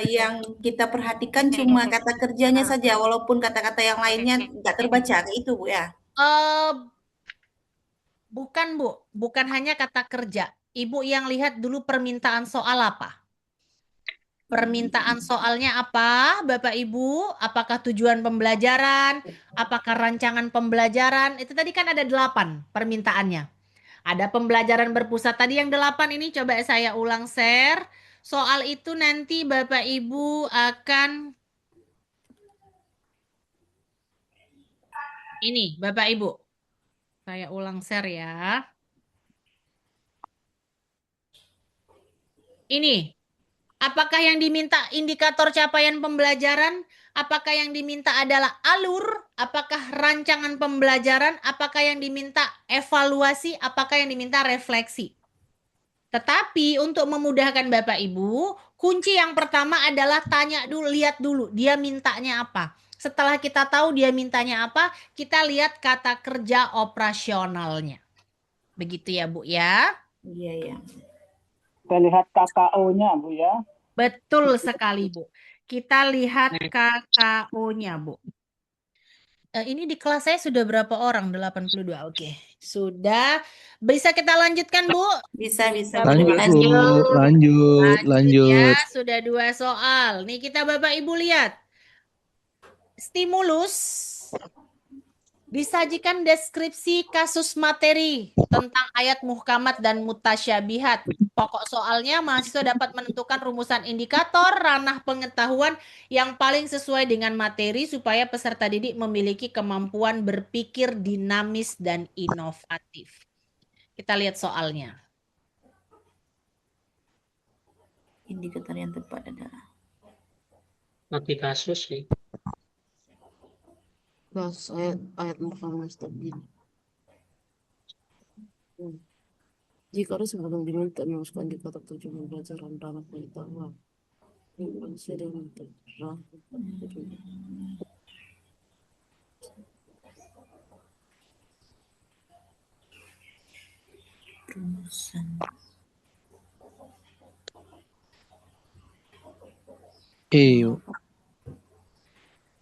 yang kita perhatikan cuma kata kerjanya saja, walaupun kata-kata yang lainnya nggak terbaca, kayak itu Bu ya? Bukan Bu, bukan hanya kata kerja. Ibu yang lihat dulu permintaan soal apa? Permintaan soalnya apa, Bapak Ibu? Apakah tujuan pembelajaran? Apakah rancangan pembelajaran? Itu tadi kan ada 8 permintaannya. Ada pembelajaran berpusat tadi yang 8 ini coba saya ulang share. Soal itu nanti Bapak Ibu akan ini Bapak Ibu. Saya ulang share ya. Ini Apakah yang diminta indikator capaian pembelajaran? Apakah yang diminta adalah alur? Apakah rancangan pembelajaran? Apakah yang diminta evaluasi? Apakah yang diminta refleksi? Tetapi untuk memudahkan Bapak Ibu, kunci yang pertama adalah tanya dulu, lihat dulu dia mintanya apa. Setelah kita tahu dia mintanya apa, kita lihat kata kerja operasionalnya. Begitu ya, Bu ya? Iya, ya. Kita lihat KKO-nya, Bu ya. Betul sekali, Bu. Kita lihat KKO-nya, Bu. Ini di kelas saya sudah berapa orang? 82. Oke. Sudah. Bisa kita lanjutkan, Bu? Bisa, Bu. Lanjut, Bu. Lanjut Lanjut. ya, sudah 2 soal. Nih kita Bapak Ibu lihat. Stimulus disajikan deskripsi kasus materi tentang ayat muhkamat dan mutasyabihat. Pokok soalnya mahasiswa dapat menentukan rumusan indikator ranah pengetahuan yang paling sesuai dengan materi supaya peserta didik memiliki kemampuan berpikir dinamis dan inovatif. Kita lihat soalnya. Indikator yang tepat adalah Mati kasus sih. Bahas ayat muhkamat tadi. Jika ada sebelum diminta memasukkan indikator tujuan pembelajaran ranah pengetahuan, sedang terang. rumusan. Yuk.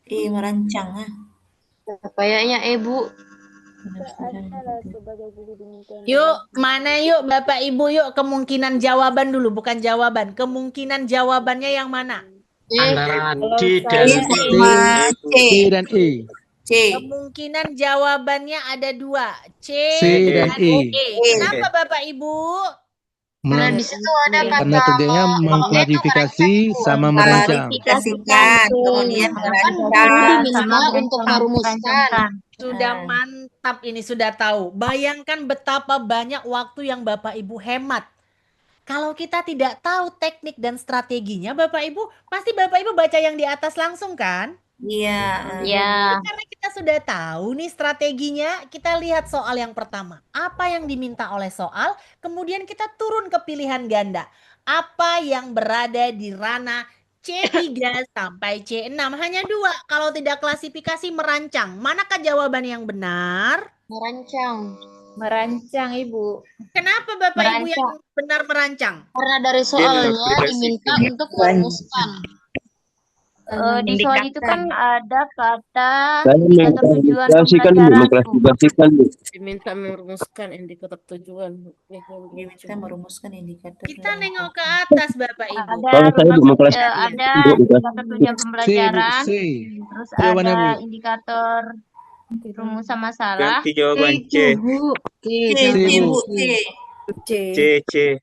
Merancang. Kayaknya Bu. Yuk, mana yuk Bapak Ibu yuk kemungkinan jawaban dulu, bukan jawaban. Kemungkinan jawabannya yang mana? Antara D D dan sama C. C dan E. C. Kemungkinan jawabannya ada 2, C dan E. Kenapa Bapak Ibu? Nah, di situ ada kata Karena kerjanya mengklarifikasi sama merancang. Klarifikasikan, kemudian merancang. diminta untuk merumuskan. Sudah mantap ini, sudah tahu. Bayangkan betapa banyak waktu yang Bapak Ibu hemat. Kalau kita tidak tahu teknik dan strateginya, Bapak Ibu, pasti Bapak Ibu baca yang di atas langsung kan? Iya. Ya, Karena kita sudah tahu nih strateginya, kita lihat soal yang pertama. Apa yang diminta oleh soal, kemudian kita turun ke pilihan ganda. Apa yang berada di ranah C3 sampai C6? Hanya 2. Kalau tidak klasifikasi merancang. Manakah jawaban yang benar? Merancang. merancang Ibu. Kenapa Bapak Ibu yang benar merancang? Karena dari soalnya diminta untuk merumuskan. Di soal itu kan ada kata Saya indikator tujuan mengklasifikasikan, Bu. pembelajaran. Mengklasifikasikan, Bu. Diminta merumuskan indikator tujuan. Kita merumuskan indikator. Kita nengok ke atas Bapak Ibu. Kalau saya, Bu, mengklasifikasi. Ada indikator tujuan pembelajaran, C. terus Jawabannya, ada Bu. indikator rumusan masalah. ganti jawaban C. C.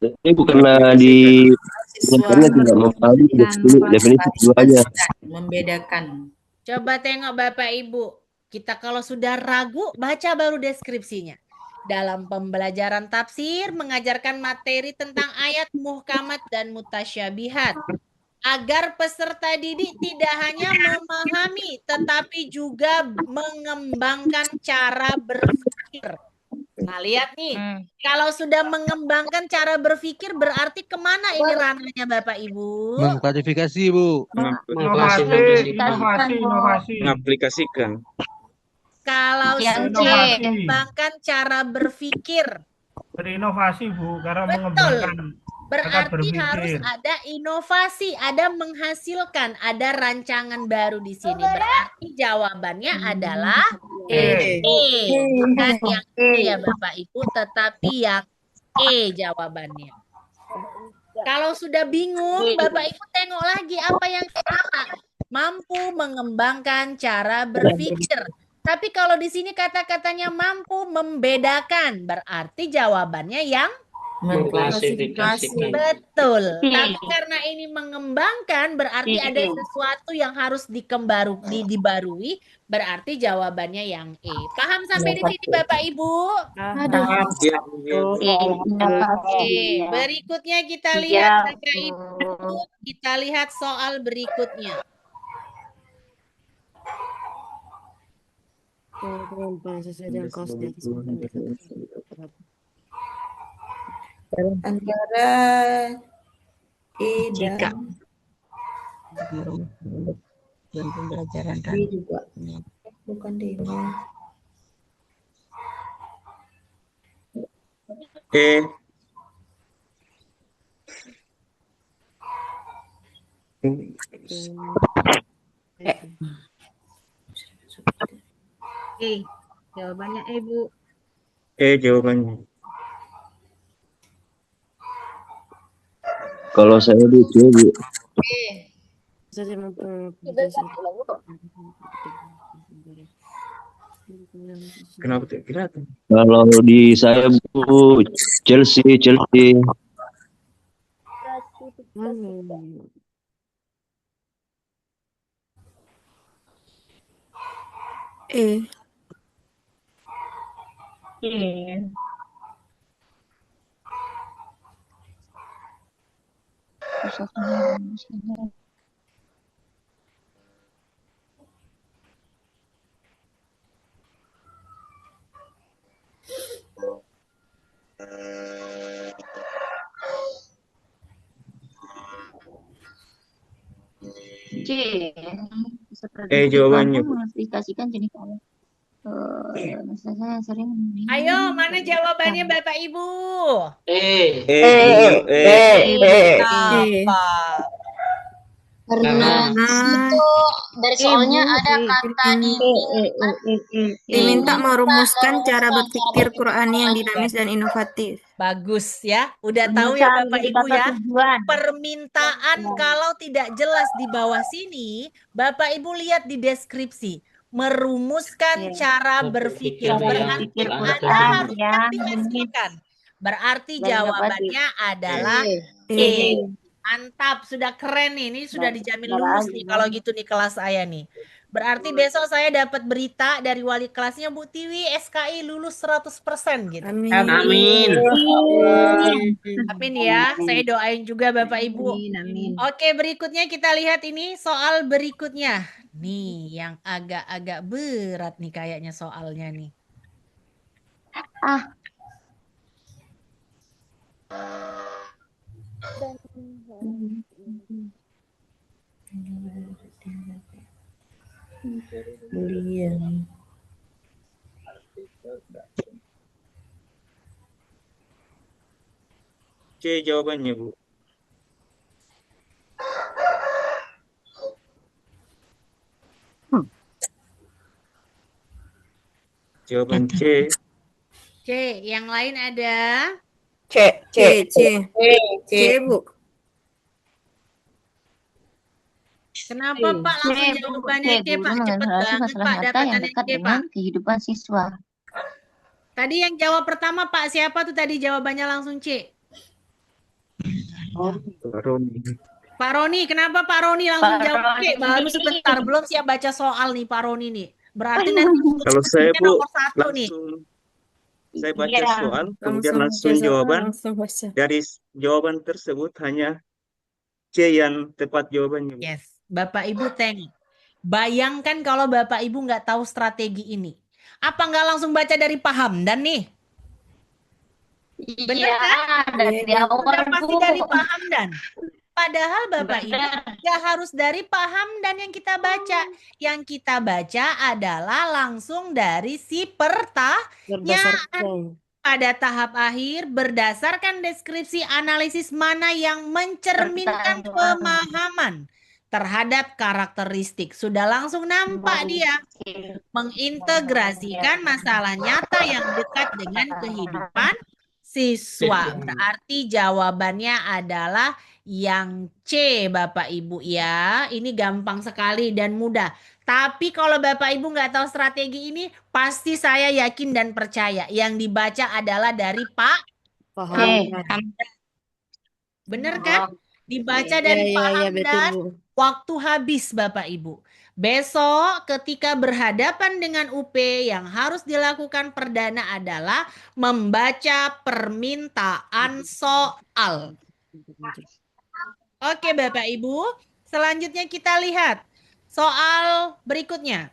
Ini bukanlah di penyampaiannya tidak memahami definisi keduanya. Membedakan. Coba tengok Bapak Ibu. Kita kalau sudah ragu, baca baru deskripsinya. Dalam pembelajaran tafsir, mengajarkan materi tentang ayat muhkamat dan mutasyabihat. Agar peserta didik tidak hanya memahami, tetapi juga mengembangkan cara berpikir. Nah, lihat nih. Kalau sudah mengembangkan cara berpikir, berarti kemana ini ranahnya Bapak Ibu? Mengklarifikasi, Bu. Mengaplikasikan. Kalau Yang sudah C. mengembangkan cara berpikir, Berinovasi, Bu, karena betul. mengembangkan Berarti berpikir. harus ada inovasi, ada menghasilkan, ada rancangan baru di sini. Berarti jawabannya adalah E. Bukan yang E ya Bapak Ibu, tetapi yang E jawabannya. Kalau sudah bingung, Bapak Ibu tengok lagi apa yang salah. Mampu mengembangkan cara berpikir. Tapi kalau di sini kata-katanya mampu membedakan, berarti jawabannya yang Mengklasifikasikan. Betul. C. Tapi karena ini mengembangkan berarti ada C. sesuatu yang harus dibarui, berarti jawabannya yang E. Paham sampai di sini Bapak Ibu? Paham. Iya, iya, Bu. C. Inovasi. Oke, berikutnya kita Iya, lihat Bapak Bu. Ibu, kita lihat soal berikutnya. Antara E dan Pembelajaran D juga. Bukan D. E. Jawabannya E, Bu. E jawabannya. Kalau saya di C, Bu. Kenapa tidak kelihatan? Kalau di saya, Bu, Chelsea. E. C. Jawabannya, Bu. Mengaplikasikan jenis kalau saya sering. Ayo, mana jawabannya Bapak Ibu? Kenapa? Karena itu dari soalnya ada kata Diminta merumuskan cara berpikir Qur'ani yang dinamis dan inovatif. Bagus ya, udah tahu ya Bapak Ibu ya. Permintaan kalau tidak jelas di bawah sini, Bapak Ibu lihat di deskripsi. Merumuskan cara berpikir. Berarti Anda harus dihasilkan. Berarti jawabannya adalah E. Mantap, sudah keren nih. Ini sudah dijamin lulus nih kalau gitu nih kelas saya nih. Berarti besok saya dapat berita dari wali kelasnya Bu Tiwi SKI lulus 100% gitu. Amin. Amin ya. Saya doain juga Bapak Ibu. Oke, berikutnya kita lihat ini soal berikutnya. Nih, yang agak-agak berat nih kayaknya soalnya nih. C jawabannya, Bu. Jawaban C. C, yang lain ada? C, Bu. Kenapa Pak langsung jawabannya C, Pak? Cepet banget Pak dapatannya C, Pak. Kehidupan siswa. Tadi yang jawab pertama Pak, siapa tuh tadi jawabannya langsung C? Pak Roni, kenapa Pak Roni langsung jawab C? Baru sebentar, belum siap baca soal nih Pak Roni nih. Berarti nanti Kalau saya, Bu, nomor 1 nih. Saya baca soal, kemudian langsung jawaban. Dari jawaban tersebut hanya C yang tepat jawabannya, Bu. Yes, Bapak Ibu tengok. Bayangkan kalau Bapak Ibu nggak tahu strategi ini. Apa nggak langsung baca dari paham dan nih? Benar kan? Dari awal Udah pasti dari paham dan. Padahal Bapak Ibu nggak harus dari paham dan yang kita baca. Yang kita baca adalah langsung dari si pertanyaan. Pada tahap akhir berdasarkan deskripsi analisis mana yang mencerminkan pemahaman terhadap karakteristik. Sudah langsung nampak dia mengintegrasikan masalah nyata yang dekat dengan kehidupan siswa. Berarti jawabannya adalah yang C, Bapak Ibu ya. Ini gampang sekali dan mudah. Tapi kalau Bapak Ibu nggak tahu strategi ini, pasti saya yakin dan percaya yang dibaca adalah dari Paham. Bener kan? Dibaca dan Iya, paham betul, dan Bu. waktu habis Bapak Ibu. Besok ketika berhadapan dengan UP yang harus dilakukan perdana adalah membaca permintaan soal. Oke Bapak Ibu, selanjutnya kita lihat soal berikutnya.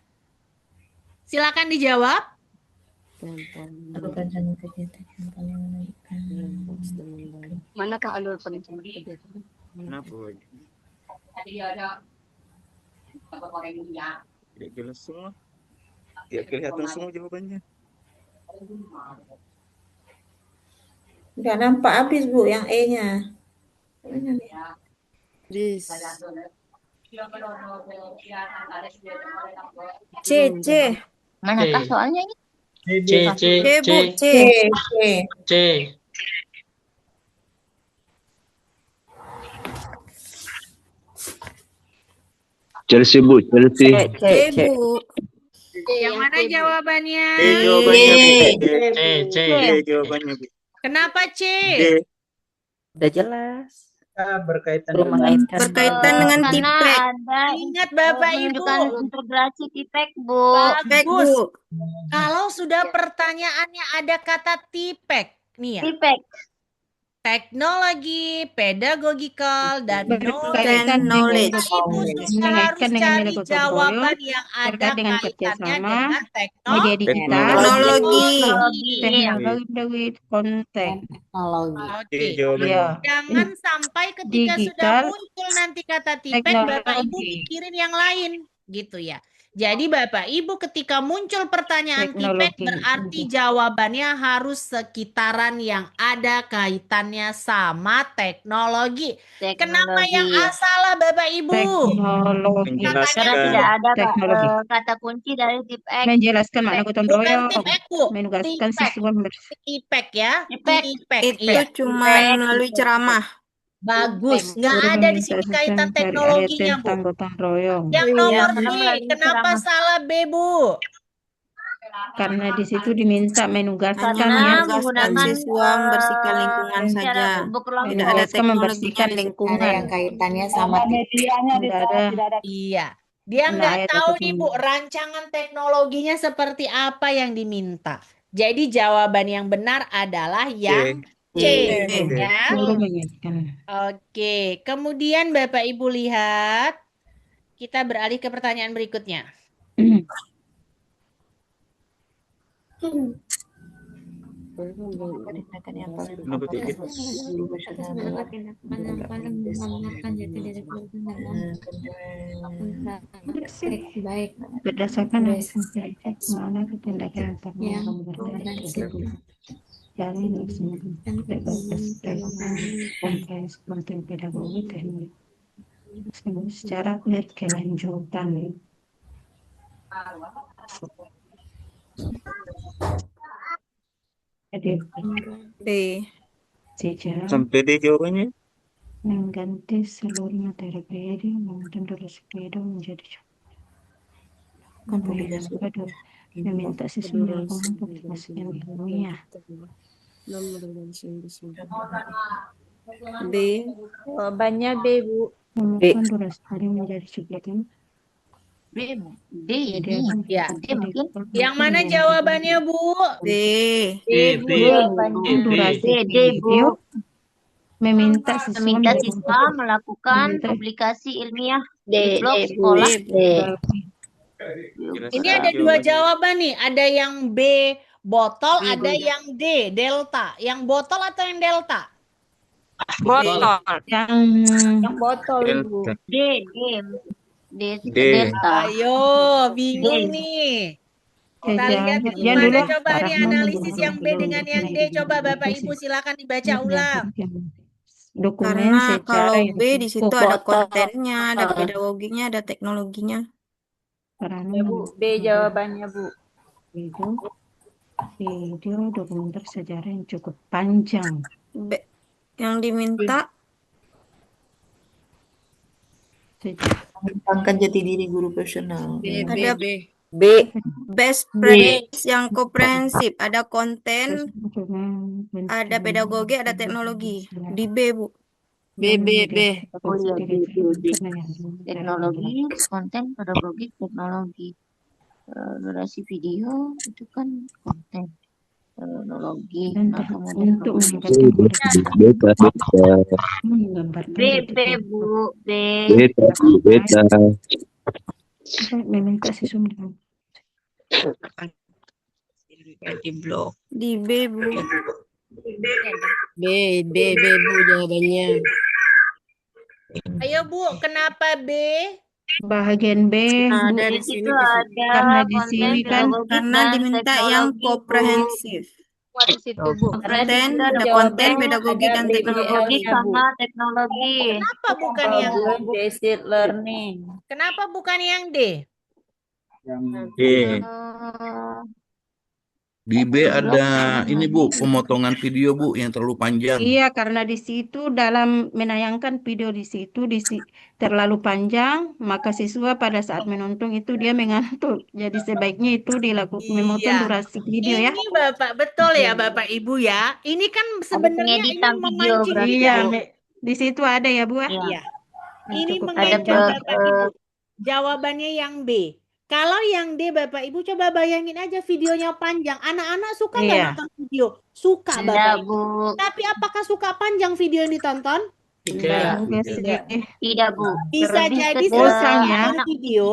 Silakan dijawab. Manakah alur perencanaan kegiatan? Kenapa? Tidak jelas semua. Tidak kelihatan semua jawabannya. Nggak nampak habis Bu yang E-nya. Bis. C. Manakah soalnya ini? C, Bu, C. C. Chelsea, Bu. Chelsea. C, Bu. Yang mana jawabannya? D jawabannya Bu. C. D jawabannya Bu. Kenapa C? D. Udah jelas. Berkaitan Berkaitan dengan Karena tipek. ada Ingat Bapak Ibu. menunjukkan integrasi tipek, Bu. Tipek, Bagus. Bu. Kalau sudah pertanyaannya ada kata tipek, nih ya. Tipek. Teknologi, pedagogical, dan Berkaitan knowledge. knowledge. Ibu sudah harus cari jawaban yang ada kaitannya dengan media digital, Teknologi. teknologi konten, Oke. D jawabannya. Jangan sampai ketika sudah Digital, muncul nanti kata tipek, Bapak Ibu teknologi. pikirin yang lain, gitu ya. Jadi Bapak Ibu ketika muncul pertanyaan tipek Teknologi. berarti jawabannya harus sekitaran yang ada kaitannya sama teknologi. Kenapa yang A salah Bapak Ibu? Teknologi. Karena Menjelaskan. tidak ada Teknologi. kata kunci dari tipek. Menjelaskan makna gotong Bukan royong, tipek Bu, menugaskan tipek. siswa Tipek ya. Tipek. Tipek, Itu iya. cuma melalui ceramah. Bagus, nggak guru ada di meminta sini asisten kaitan mencari area teknologinya Bu. tentang gotong royong. Yang nomor karena B, melalui kenapa ceramah. salah B Bu? Karena di situ diminta menugaskan Hanya ya, menugaskan menggunakan siswa membersihkan lingkungan secara saja. berkelompok. Tidak ada menugaskan membersihkan teknologinya di situ. lingkungan. kaitannya sama medianya Tidak ada. Iya. Dia Nah, nggak ayat tahu satu nih Bu, rancangan teknologinya seperti apa yang diminta. Jadi jawaban yang benar adalah yang C. Ya. guru mengingatkan. Oke, kemudian Bapak Ibu lihat, kita beralih ke pertanyaan berikutnya. Kenapa tidak? Berdasarkan hasil riset mana tindakan yang jalin kompleks konten pedagogi teknik secara berkelanjutan. Jadi D. secara Sampai D jawabannya. mengganti seluruh materi PED menggunakan durasi PED menjadi meminta siswa melakukan publikasi yang ilmiah. B. Jawabannya B, Bu. Melakukan durasi PED menjadi subjektif. D. Ya. D mungkin. Yang mana jawabannya Bu? D. D Bu jawabannya. Durasi D, video Bu. meminta siswa Meminta siswa melakukan meminta- publikasi ilmiah D, di blog Bu. sekolah. D. Ini ada dua jawaban nih, ada yang B botol, ada yang D delta. Yang botol atau yang delta? Yang botol, Bu. D. D. Delta. Ayo, bingung nih. Kita lihat yang gimana dulu coba nih analisis yang B dengan yang D. Coba Bapak Ibu silakan dibaca ulang. Dokumen Karena secara kalau yang B di situ ada Botol. kontennya, ada pedagoginya, ada teknologinya. karena B jawabannya, Bu. video dokumenter sejarah yang cukup panjang. B. Yang diminta Mengembangkan jati diri guru profesional. ada B. Best B. practice yang komprehensif. Ada konten, ada pedagogi, ada teknologi. Di B, Bu. B. Oh iya, B. Teknologi, konten, pedagogi, teknologi. Durasi video itu kan konten, teknologi. Nah, kemudian Untuk pedagogi. Beta. menggambarkan B, Bu. B. Beta. meminta siswa Di B, Bu. B, Bu jawabannya. Ayo Bu, kenapa B? bagian B, Nah, Bu. dari situ ada Karena di konten, sini kan pedagogi, Karena dan diminta yang teknologi, Bu. komprehensif. Semua di situ, Bu. Berarti Konten, kita ada ada konten, konten, pedagogi, ada dan BBL teknologi. nya, Bu. sama teknologi. Kenapa bukan yang Based learning. Kenapa bukan yang D? D. Di B ada ini Bu, pemotongan video Bu yang terlalu panjang. Iya, karena di situ dalam menayangkan video di situ terlalu panjang, maka siswa pada saat menonton itu dia mengantuk. Jadi sebaiknya itu dilakukan memotong Iya. durasi video ya. Ini Bapak, betul ya Bapak Ibu ya. Ini kan sebenarnya ini pengeditan video memancing berarti, Iya, kita. di situ ada ya, Bu. Iya. Iya. Ini Cukup mengancam panjang. Bapak Ibu. Jawabannya yang B. Kalau yang D Bapak Ibu coba bayangin aja videonya panjang. Anak-anak suka nggak Iya. nonton video? Suka Tidak, Bapak Ibu. Bu. Tapi apakah suka panjang video yang ditonton? Enggak sih. Tidak, Bu. Bisa Lebih jadi ke selesai anak nonton video,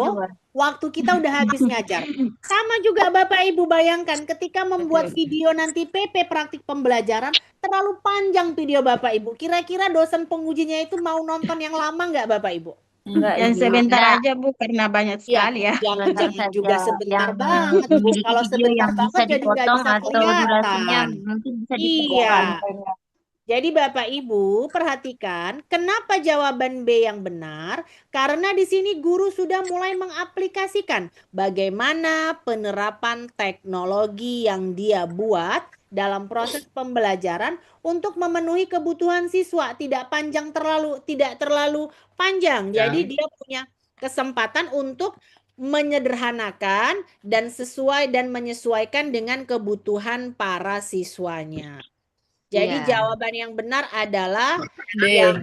waktu kita udah habis ngajar. Sama juga Bapak Ibu bayangkan ketika membuat video nanti PP praktik pembelajaran, terlalu panjang video Bapak Ibu. Kira-kira dosen pengujinya itu mau nonton yang lama nggak Bapak Ibu? Yang sebentar aja, Bu, karena banyak sekali ya. Yang jangan juga sebentar yang banget, Bu. memiliki Kalau video sebentar yang banget bisa jadi nggak dipotong bisa atau durasinya kelihatan. mungkin bisa Iya. dipotong. Jadi Bapak Ibu perhatikan kenapa jawaban B yang benar? Karena di sini guru sudah mulai mengaplikasikan bagaimana penerapan teknologi yang dia buat dalam proses pembelajaran untuk memenuhi kebutuhan siswa, tidak terlalu panjang. Jadi dia punya kesempatan untuk menyederhanakan dan sesuai dan menyesuaikan dengan kebutuhan para siswanya. Jadi jawaban yang benar adalah yang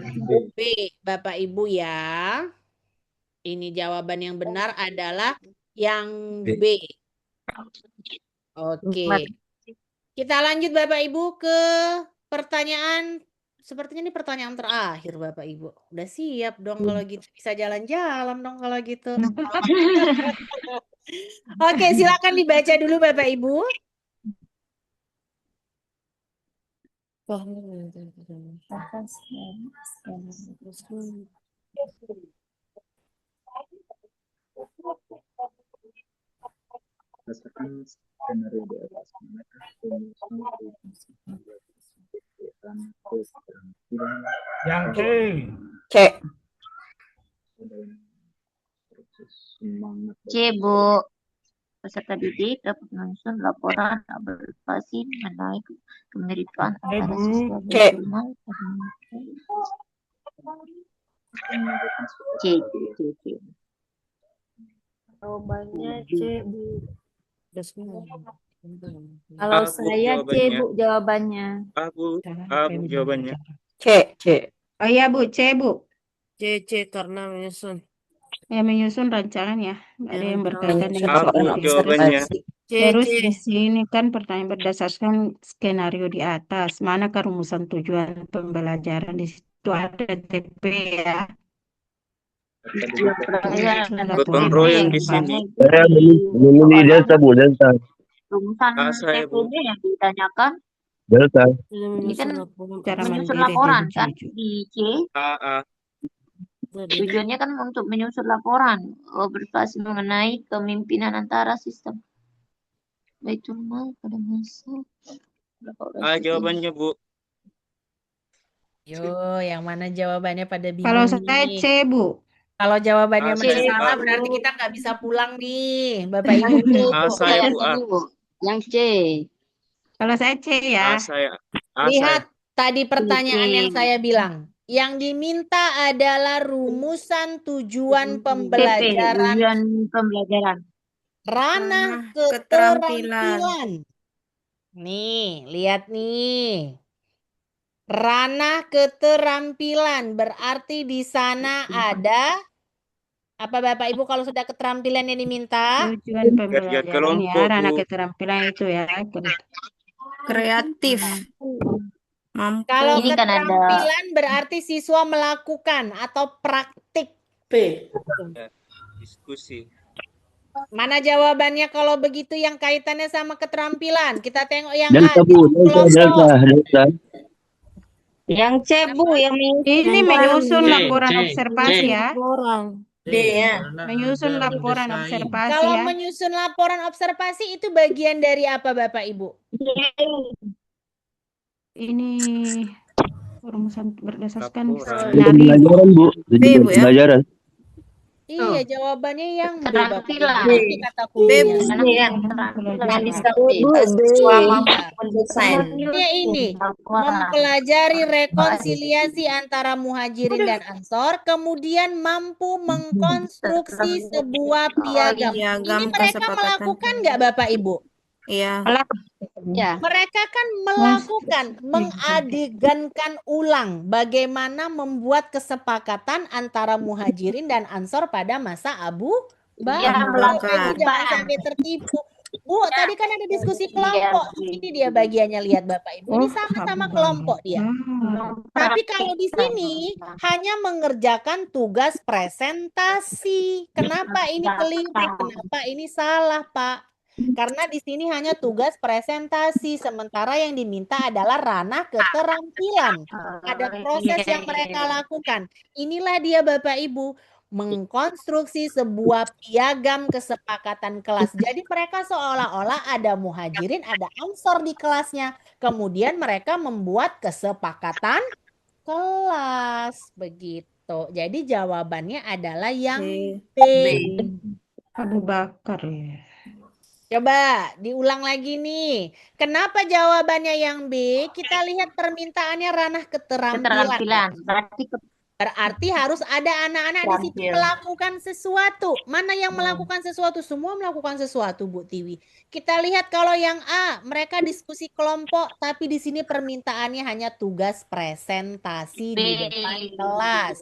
B, Bapak Ibu ya. Ini jawaban yang benar adalah yang B. Oke. Kita lanjut Bapak Ibu ke pertanyaan. Sepertinya ini pertanyaan terakhir Bapak Ibu. Udah siap dong kalau gitu. Bisa jalan-jalan dong kalau gitu. Oke, silakan dibaca dulu Bapak Ibu. Berdasarkan skenario di atas, maka Yang C. C, Bu. Peserta didik dapat menyusun laporan evaluasi mengenai kemiripan antara siswa berjumlah C. Jawabannya C, Bu. Kalau Saya C, Bu, jawabannya. Bu jawabannya. C. Oh iya, Bu, C, Bu. C karena menyusun. Ya, menyusun rancangan ya. Ada yang berkaitan dengan Bu jawabannya. Terus di sini kan pertanyaan berdasarkan skenario di atas. Manakah rumusan tujuan pembelajaran? Di situ ada TP ya. Gotong royong di sini. Saya memilih delta Bu, delta. Rumusan TPB yang ditanyakan. Delta. Ini kan Cara menyusun mandiri laporan dan kan di C. Tujuannya kan untuk menyusun laporan berbasis mengenai kepemimpinan antara sistem. Baitul Mal pada masa Jawabannya Bu. Yo, yang mana jawabannya pada bingung Kalau saya nih? C, Bu. Kalau jawabannya C, salah Bu. berarti kita nggak bisa pulang nih, Bapak Ibu. Saya Bu A. Yang C. Kalau saya C ya. Lihat tadi pertanyaan yang saya bilang. Yang diminta adalah rumusan tujuan pembelajaran. tujuan pembelajaran. Ranah keterampilan. Nih, lihat nih. Ranah keterampilan berarti di sana ada apa Bapak Ibu kalau sudah keterampilan yang diminta? Tujuan Kerja pembelajaran ya, kelompok, ranah Bu. keterampilan itu ya. Kreatif. Mampu. Kalau Ini kan ada keterampilan berarti siswa melakukan atau praktik. Diskusi. Mana jawabannya kalau begitu yang kaitannya sama keterampilan? Kita tengok yang Delta, A, Bu. kelompok. Delta. Yang C, Bu, yang Ini menyusun C, laporan C, observasi C. ya. D ya. Menyusun laporan observasi Kalau ya. menyusun laporan observasi itu bagian dari apa Bapak Ibu? Ini rumusan berdasarkan Laporan. nyari. Pembelajaran, Bu. B, Bu, ya. Pembelajaran. Iya, jawabannya yang B Bapak Ibu. keterampilan. Itu kata B, kuncinya. Bu, ya. Yang disebut siswa mampu mendesain. Ini mempelajari rekonsiliasi antara muhajirin dan ansor, kemudian mampu mengkonstruksi sebuah piagam. Piagam Ini mereka kesepakatan. melakukan nggak Bapak Ibu? Iya. Ya. Mereka kan melakukan, mengadegankan ulang bagaimana membuat kesepakatan antara muhajirin dan ansor pada masa Abu Bakar. Bapak Ibu jangan sampai tertipu. Bu, tadi kan ada diskusi kelompok. Ini dia bagiannya, lihat Bapak Ibu. Ini sama-sama kelompok dia. Tapi kalau di sini hanya mengerjakan tugas presentasi. Kenapa ini kelirik? Kenapa ini salah, Pak? Karena di sini hanya tugas presentasi, sementara yang diminta adalah ranah keterampilan. Ada proses yang mereka lakukan. Inilah dia Bapak Ibu, mengkonstruksi sebuah piagam kesepakatan kelas. Jadi mereka seolah-olah ada muhajirin, ada ansor di kelasnya. Kemudian mereka membuat kesepakatan kelas. Begitu. Jadi jawabannya adalah yang B. Abu Bakar ya. Coba diulang lagi nih. Kenapa jawabannya yang B? Kita lihat permintaannya ranah keterampilan. Berarti harus ada anak-anak di situ melakukan sesuatu. Mana yang melakukan sesuatu? Semua melakukan sesuatu, Bu Tiwi. Kita lihat kalau yang A, mereka diskusi kelompok, tapi di sini permintaannya hanya tugas presentasi di depan kelas.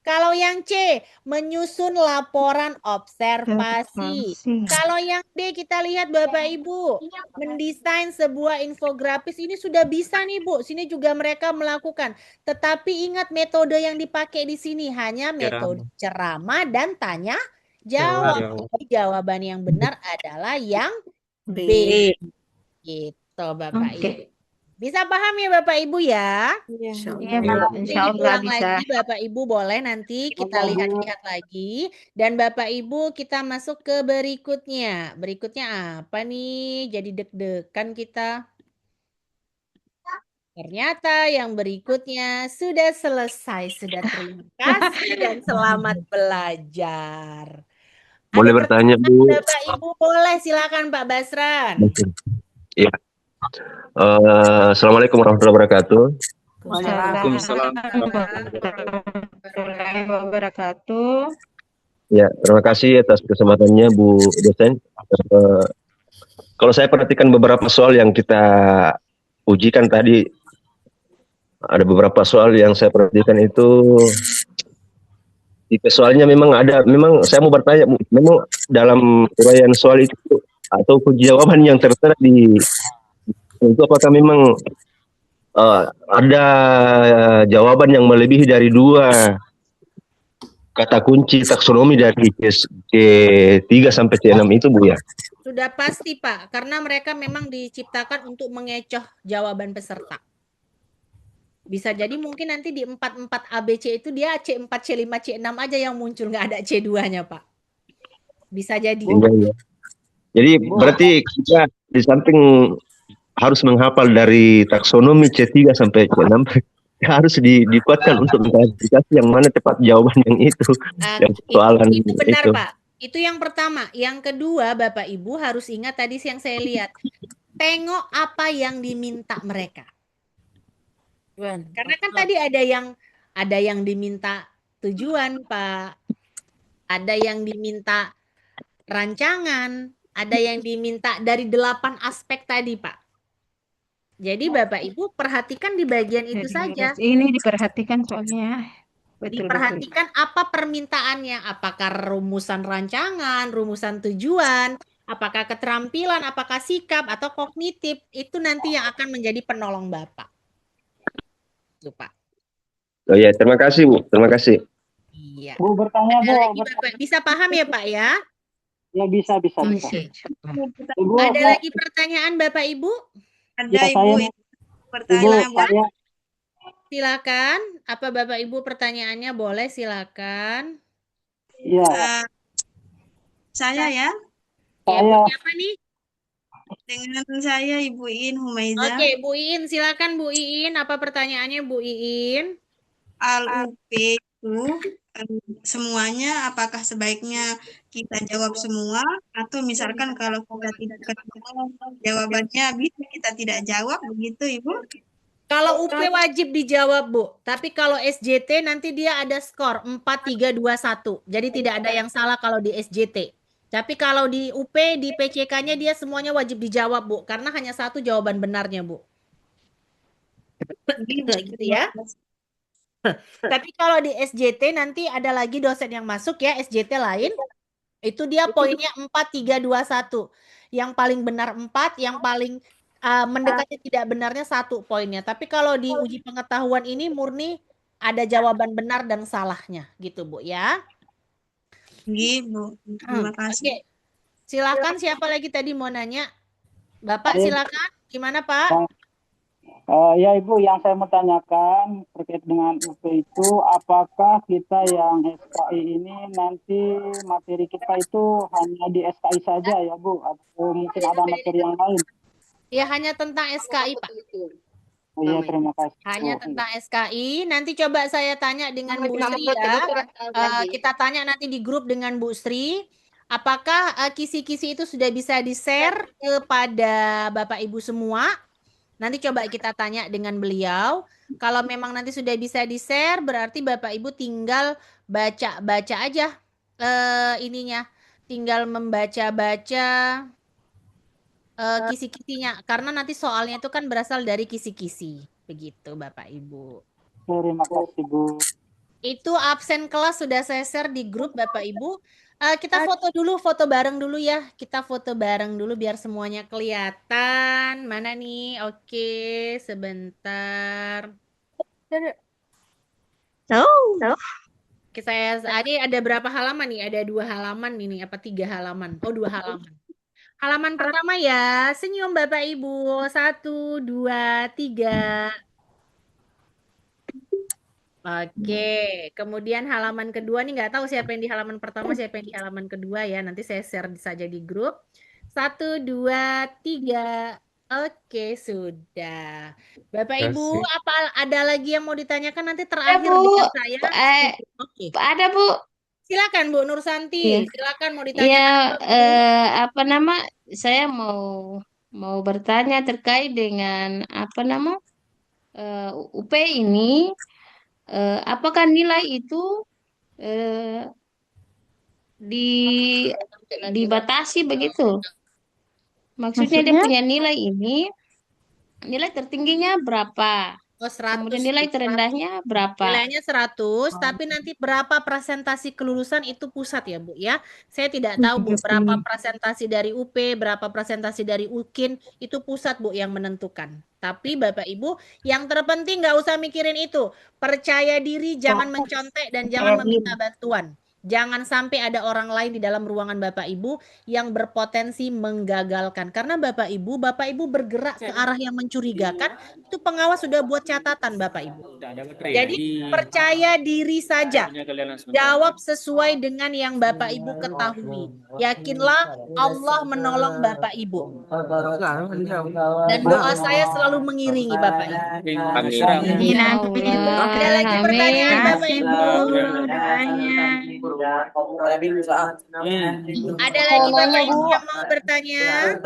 Kalau yang C, menyusun laporan observasi. Kalau yang D, kita lihat Bapak Ibu, mendesain sebuah infografis. Ini sudah bisa nih Bu, sini juga mereka melakukan. Tetapi ingat metode yang dipakai di sini hanya metode ceramah dan tanya jawab. Jadi jawaban yang benar adalah yang B. Gitu Bapak Ibu. Bisa paham ya Bapak Ibu ya? Iya, Bu. Insya Allah Ulang bisa. lagi Bapak Ibu boleh nanti kita lihat-lihat lagi. Dan Bapak Ibu kita masuk ke berikutnya. Berikutnya apa nih? Jadi deg-degan kita. Ternyata yang berikutnya sudah selesai. Sudah terima kasih dan selamat belajar. Boleh bertanya, Bu? Bapak Ibu boleh, silakan Pak Basran. Iya. Assalamualaikum warahmatullahi wabarakatuh. Waalaikumsalam warahmatullahi wabarakatuh. Ya, terima kasih atas kesempatannya Bu dosen. Kalau saya perhatikan beberapa soal yang kita ujikan tadi, ada beberapa soal yang saya perhatikan itu tipe soalnya memang saya mau bertanya, memang dalam uraian soal itu atau jawaban yang tertera di itu apakah memang ada jawaban yang melebihi dari 2 kata kunci taksonomi dari C3 sampai C6 itu Bu ya? Sudah pasti Pak, karena mereka memang diciptakan untuk mengecoh jawaban peserta. Bisa jadi mungkin nanti di 4 ABC itu dia C4, C5, C6 aja yang muncul, nggak ada C2-nya Pak. Bisa jadi. Ya. Jadi berarti kita di samping harus menghafal dari taksonomi C3 sampai C6 harus dikuatkan untuk mengklarifikasi yang mana tepat jawaban yang itu. Yang soalan itu benar itu. Pak. Itu yang pertama. Yang kedua Bapak Ibu harus ingat tadi yang saya lihat. Tengok apa yang diminta mereka. Karena kan tadi ada yang diminta tujuan Pak. Ada yang diminta rancangan, ada yang diminta dari 8 aspek tadi, Pak. Jadi Bapak Ibu perhatikan di bagian itu Jadi saja. harus ini diperhatikan soalnya. Betul-betul. Diperhatikan apa permintaannya, apakah rumusan rancangan, rumusan tujuan, apakah keterampilan, apakah sikap, atau kognitif, itu nanti yang akan menjadi penolong Bapak. Itu, Pak. Oh ya, terima kasih Bu, terima kasih. Iya. Bu bertanya Ada Bu. lagi Bapak, bisa paham ya Pak ya? Ya bisa. Oke. Ibu, Ada lagi pertanyaan Bapak Ibu? Ada Ya, Ibu, saya- pertanyaan Ibu, saya Silakan. Apa Bapak Ibu pertanyaannya? Boleh silakan. ya saya ya, Ya, Bu, siapa nih? dengan saya Ibu Iin Humaiza. Oke, Bu Iin, silakan Bu Iin. Apa pertanyaannya Bu Iin? Al-UP itu semuanya apakah sebaiknya kita jawab semua atau misalkan kalau kita tidak ketemu jawabannya bisa kita tidak jawab begitu Ibu? Kalau UP wajib dijawab, Bu. Tapi kalau SJT nanti dia ada skor 4, 3, 2, 1. Jadi tidak ada yang salah kalau di SJT. Tapi kalau di UP, di PCK-nya dia semuanya wajib dijawab, Bu. Karena hanya satu jawaban benarnya, Bu. Gitu ya. Tapi kalau di SJT nanti ada lagi dosen yang masuk ya, SJT lain. Itu dia poinnya 4, 3, 2, 1. Yang paling benar 4, yang paling mendekati tidak benarnya 1 poinnya. Tapi kalau di uji pengetahuan ini murni ada jawaban benar dan salahnya gitu Bu ya. Gitu. Terima kasih. Oke. Silakan siapa lagi tadi mau nanya? Bapak silakan. Gimana Pak? ya Ibu, yang saya mau tanyakan terkait dengan UP itu, apakah kita yang SKI ini nanti materi kita itu hanya di SKI saja ya Bu, atau mungkin ada materi yang lain? Ya hanya tentang SKI Pak. Oh iya, terima kasih. Hanya tentang SKI. Nanti coba saya tanya dengan Bu Sri ya. Kita tanya nanti di grup dengan Bu Sri. Apakah kisi-kisi itu sudah bisa di-share kepada Bapak Ibu semua? Nanti coba kita tanya dengan beliau. Kalau memang nanti sudah bisa di-share, berarti Bapak Ibu tinggal baca-baca aja ininya. Tinggal membaca-baca kisi-kisinya. Karena nanti soalnya itu kan berasal dari kisi-kisi. Begitu Bapak Ibu. Terima kasih Bu. Itu absen kelas sudah saya share di grup Bapak Ibu. Kita foto dulu, foto bareng dulu ya. Kita foto bareng dulu biar semuanya kelihatan. Mana nih? Oke, sebentar. Oke, ini ada berapa halaman nih? Ada 2 halaman ini, apa 3 halaman? Oh, 2 halaman. Halaman pertama ya, senyum Bapak Ibu. 1, 2, 3. Oke, kemudian halaman kedua nih nggak tahu siapa yang di halaman pertama, siapa yang di halaman kedua ya. Nanti saya share saja di grup. 1, 2, 3. Oke, sudah. Bapak Ibu, apa ada lagi yang mau ditanyakan nanti terakhir Bu. dengan saya? Oke. Ada Bu. Silakan Bu Nursanti, silakan mau Iya, ditanyakan. apa nama? Saya mau bertanya terkait dengan apa nama UP ini. Apakah nilai itu dibatasi begitu? Maksudnya dia punya nilai ini, nilai tertingginya berapa? Oh, 100. Kemudian nilai terendahnya berapa? Nilainya 100, tapi nanti berapa presentasi kelulusan itu pusat ya Bu ya. Saya tidak tahu Bu berapa presentasi dari UP, berapa presentasi dari UKIN, itu pusat Bu yang menentukan. Tapi Bapak Ibu, yang terpenting nggak usah mikirin itu. Percaya diri, jangan mencontek dan jangan meminta bantuan. Jangan sampai ada orang lain di dalam ruangan Bapak Ibu yang berpotensi menggagalkan. Karena Bapak Ibu bergerak ke arah yang mencurigakan, itu pengawas sudah buat catatan Bapak Ibu. Jadi percaya diri saja. Jawab sesuai dengan yang Bapak Ibu ketahui. Yakinlah Allah menolong Bapak Ibu. Dan doa saya selalu mengiringi Bapak Ibu. Ada lagi pertanyaan Bapak Ibu? Ada lagi Bapak Ibu yang mau bertanya?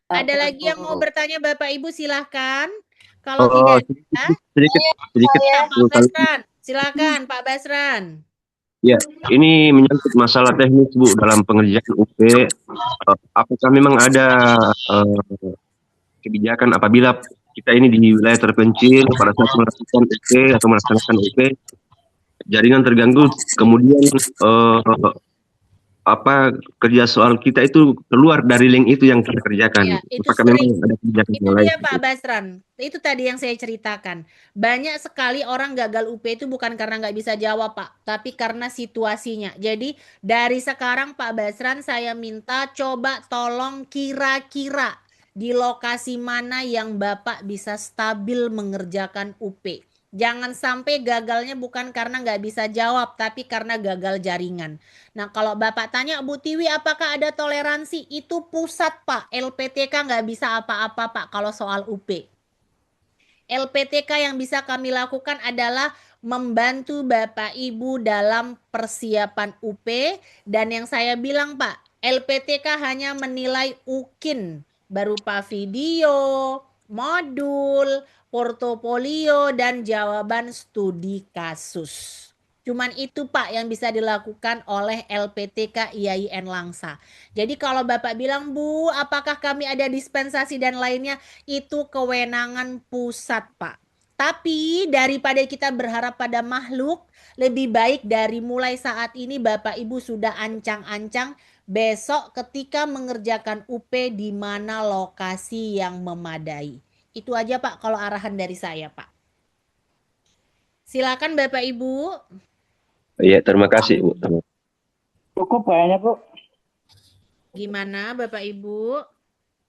Ada lagi yang mau bertanya Bapak Ibu silahkan. Kalau tidak ada, sedikit. ya, Pak Basran. Silakan Pak Basran. Ya, ini menyangkut masalah teknis Bu dalam pengerjaan UP. Apakah memang ada kebijakan apabila kita ini di wilayah terpencil pada saat melakukan UP atau melaksanakan UP, jaringan terganggu, kemudian kerja soal kita itu keluar dari link itu yang kita kerjakan. Iya, itu Apakah sering. memang ada kebijakan Itu yang lain? dia Pak Basran. Itu tadi yang saya ceritakan. Banyak sekali orang gagal UP itu bukan karena nggak bisa jawab Pak, tapi karena situasinya. Jadi dari sekarang Pak Basran saya minta coba tolong kira-kira di lokasi mana yang Bapak bisa stabil mengerjakan UP. Jangan sampai gagalnya bukan karena nggak bisa jawab, tapi karena gagal jaringan. Nah, kalau Bapak tanya, Bu Tiwi, apakah ada toleransi? Itu pusat, Pak. LPTK nggak bisa apa-apa, Pak, kalau soal UP. LPTK yang bisa kami lakukan adalah membantu Bapak Ibu dalam persiapan UP. Dan yang saya bilang, Pak, LPTK hanya menilai UKIN berupa video, modul, portofolio, dan jawaban studi kasus. Cuman itu Pak yang bisa dilakukan oleh LPTK IAIN Langsa. Jadi kalau Bapak bilang, Bu, apakah kami ada dispensasi dan lainnya? Itu kewenangan pusat Pak. Tapi daripada kita berharap pada makhluk, lebih baik dari mulai saat ini Bapak Ibu sudah ancang-ancang besok ketika mengerjakan UP di mana lokasi yang memadai. Itu aja Pak kalau arahan dari saya Pak. Silakan Bapak Ibu. Iya, terima kasih Bu. Cukup kayaknya Bu. Gimana Bapak Ibu?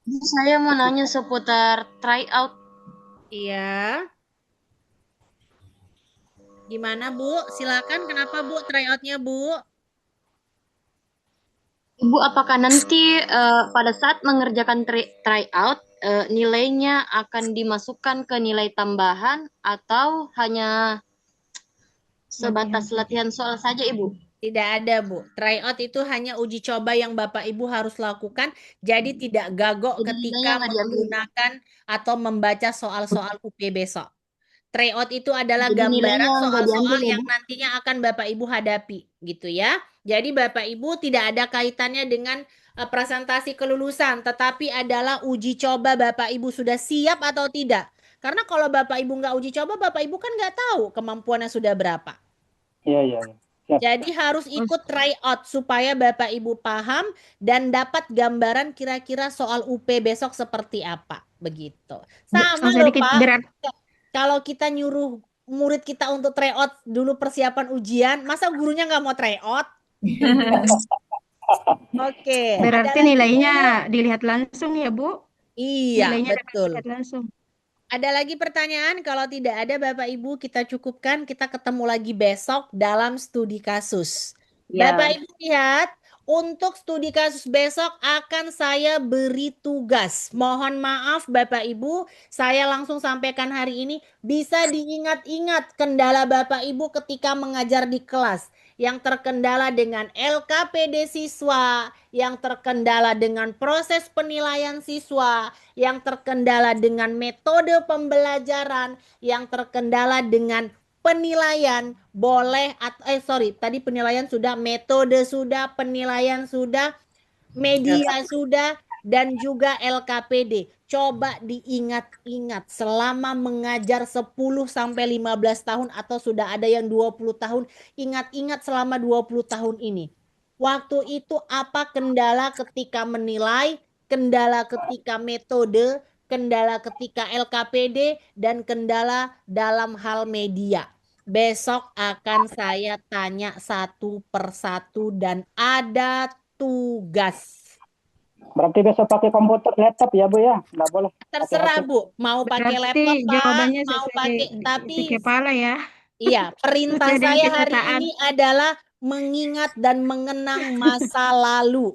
Saya mau nanya seputar tryout. Iya. Gimana Bu? Silakan, kenapa Bu tryoutnya Bu? Ibu, apakah nanti pada saat mengerjakan tryout nilainya akan dimasukkan ke nilai tambahan atau hanya sebatas latihan soal saja Ibu? Tidak ada Bu. Tryout itu hanya uji coba yang Bapak Ibu harus lakukan. Jadi tidak gagok ketika menggunakan atau membaca soal-soal UP besok. Tryout itu adalah Jadi gambaran nilainya nggak soal-soal diambil ya, yang Bu? nantinya akan Bapak Ibu hadapi, gitu ya. Jadi Bapak Ibu tidak ada kaitannya dengan presentasi kelulusan, tetapi adalah uji coba Bapak Ibu sudah siap atau tidak. Karena kalau Bapak Ibu nggak uji coba, Bapak Ibu kan nggak tahu kemampuannya sudah berapa. Iya. Siap. Jadi harus ikut tryout supaya Bapak Ibu paham dan dapat gambaran kira-kira soal UP besok seperti apa, begitu. Sama loh Pak. Kalau kita nyuruh murid kita untuk tryout dulu persiapan ujian, masa gurunya nggak mau tryout? Oke. Berarti nilainya dilihat langsung ya Bu? Iya, Nilainya betul. dilihat langsung. Ada lagi pertanyaan? Kalau tidak ada Bapak Ibu kita cukupkan, kita ketemu lagi besok dalam studi kasus. Ya. Bapak Ibu lihat, untuk studi kasus besok akan saya beri tugas. Mohon maaf Bapak Ibu, saya langsung sampaikan hari ini. Bisa diingat-ingat kendala Bapak Ibu ketika mengajar di kelas. Yang terkendala dengan LKPD siswa, yang terkendala dengan proses penilaian siswa, yang terkendala dengan metode pembelajaran, yang terkendala dengan penilaian boleh tadi penilaian sudah, metode sudah, penilaian sudah, media sudah, dan juga LKPD. Coba diingat-ingat selama mengajar 10 sampai 15 tahun atau sudah ada yang 20 tahun, ingat-ingat selama 20 tahun ini. Waktu itu apa kendala ketika menilai, kendala ketika metode, kendala ketika LKPD, dan kendala dalam hal media. Besok akan saya tanya satu persatu dan ada tugas. Berarti besok pakai komputer, laptop ya Bu ya? Nggak boleh. Terserah Bu, mau pakai laptop Pak, jawabannya mau pakai, tapi kepala ya. Iya, perintah Sesuai dengan saya hari kenyataan. ini adalah mengingat dan mengenang masa lalu.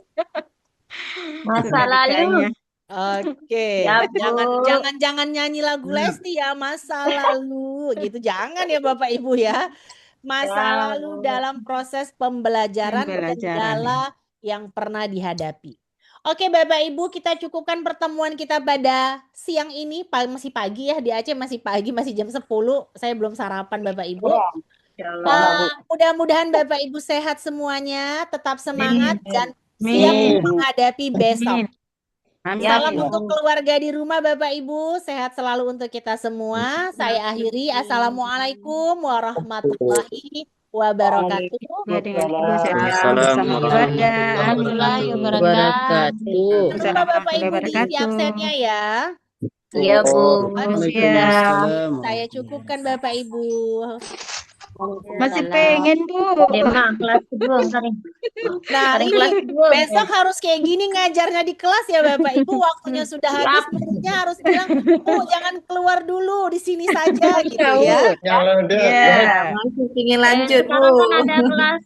Masa lalu. Oke, Ya, Bu. jangan nyanyi lagu Lesti ya, masa lalu gitu. Jangan ya Bapak Ibu ya. Masa lalu dalam proses pembelajaran kendala yang pernah dihadapi. Oke Bapak Ibu, kita cukupkan pertemuan kita pada siang ini. Masih pagi ya, di Aceh masih pagi, masih jam 10. Saya belum sarapan Bapak Ibu. Mudah-mudahan Bapak Ibu sehat semuanya, tetap semangat dan siap menghadapi besok. Salam untuk keluarga di rumah Bapak Ibu, sehat selalu untuk kita semua. Saya akhiri. Assalamualaikum warahmatullahi wabarakatuh. Warahmatullahi wabarakatuh. Terima Bapak Ibu diisi absennya ya. Iya, Bu. Saya cukupkan Bapak Ibu. Masih pengen, Bu. Demang kelas kedua ntar nih. Nah, Ada ini kelas kedua. besok harus kayak gini ngajarnya di kelas ya Bapak Ibu. Waktunya sudah habis, muridnya harus bilang, "Bu, jangan keluar dulu, di sini saja," gitu ya. Masih ingin lanjut, Bu. Sekarang kan ada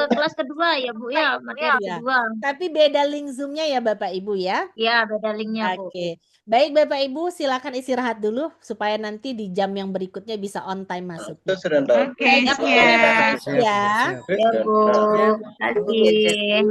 kelas kedua ya, Bu ya, materi kedua. Tapi beda link Zoom-nya ya Bapak Ibu ya. Iya, beda linknya, Bu. Oke. Baik Bapak Ibu, silakan istirahat dulu supaya nanti di jam yang berikutnya bisa on time masuk. Oke, Ya. Ya, Bu. Terima kasih.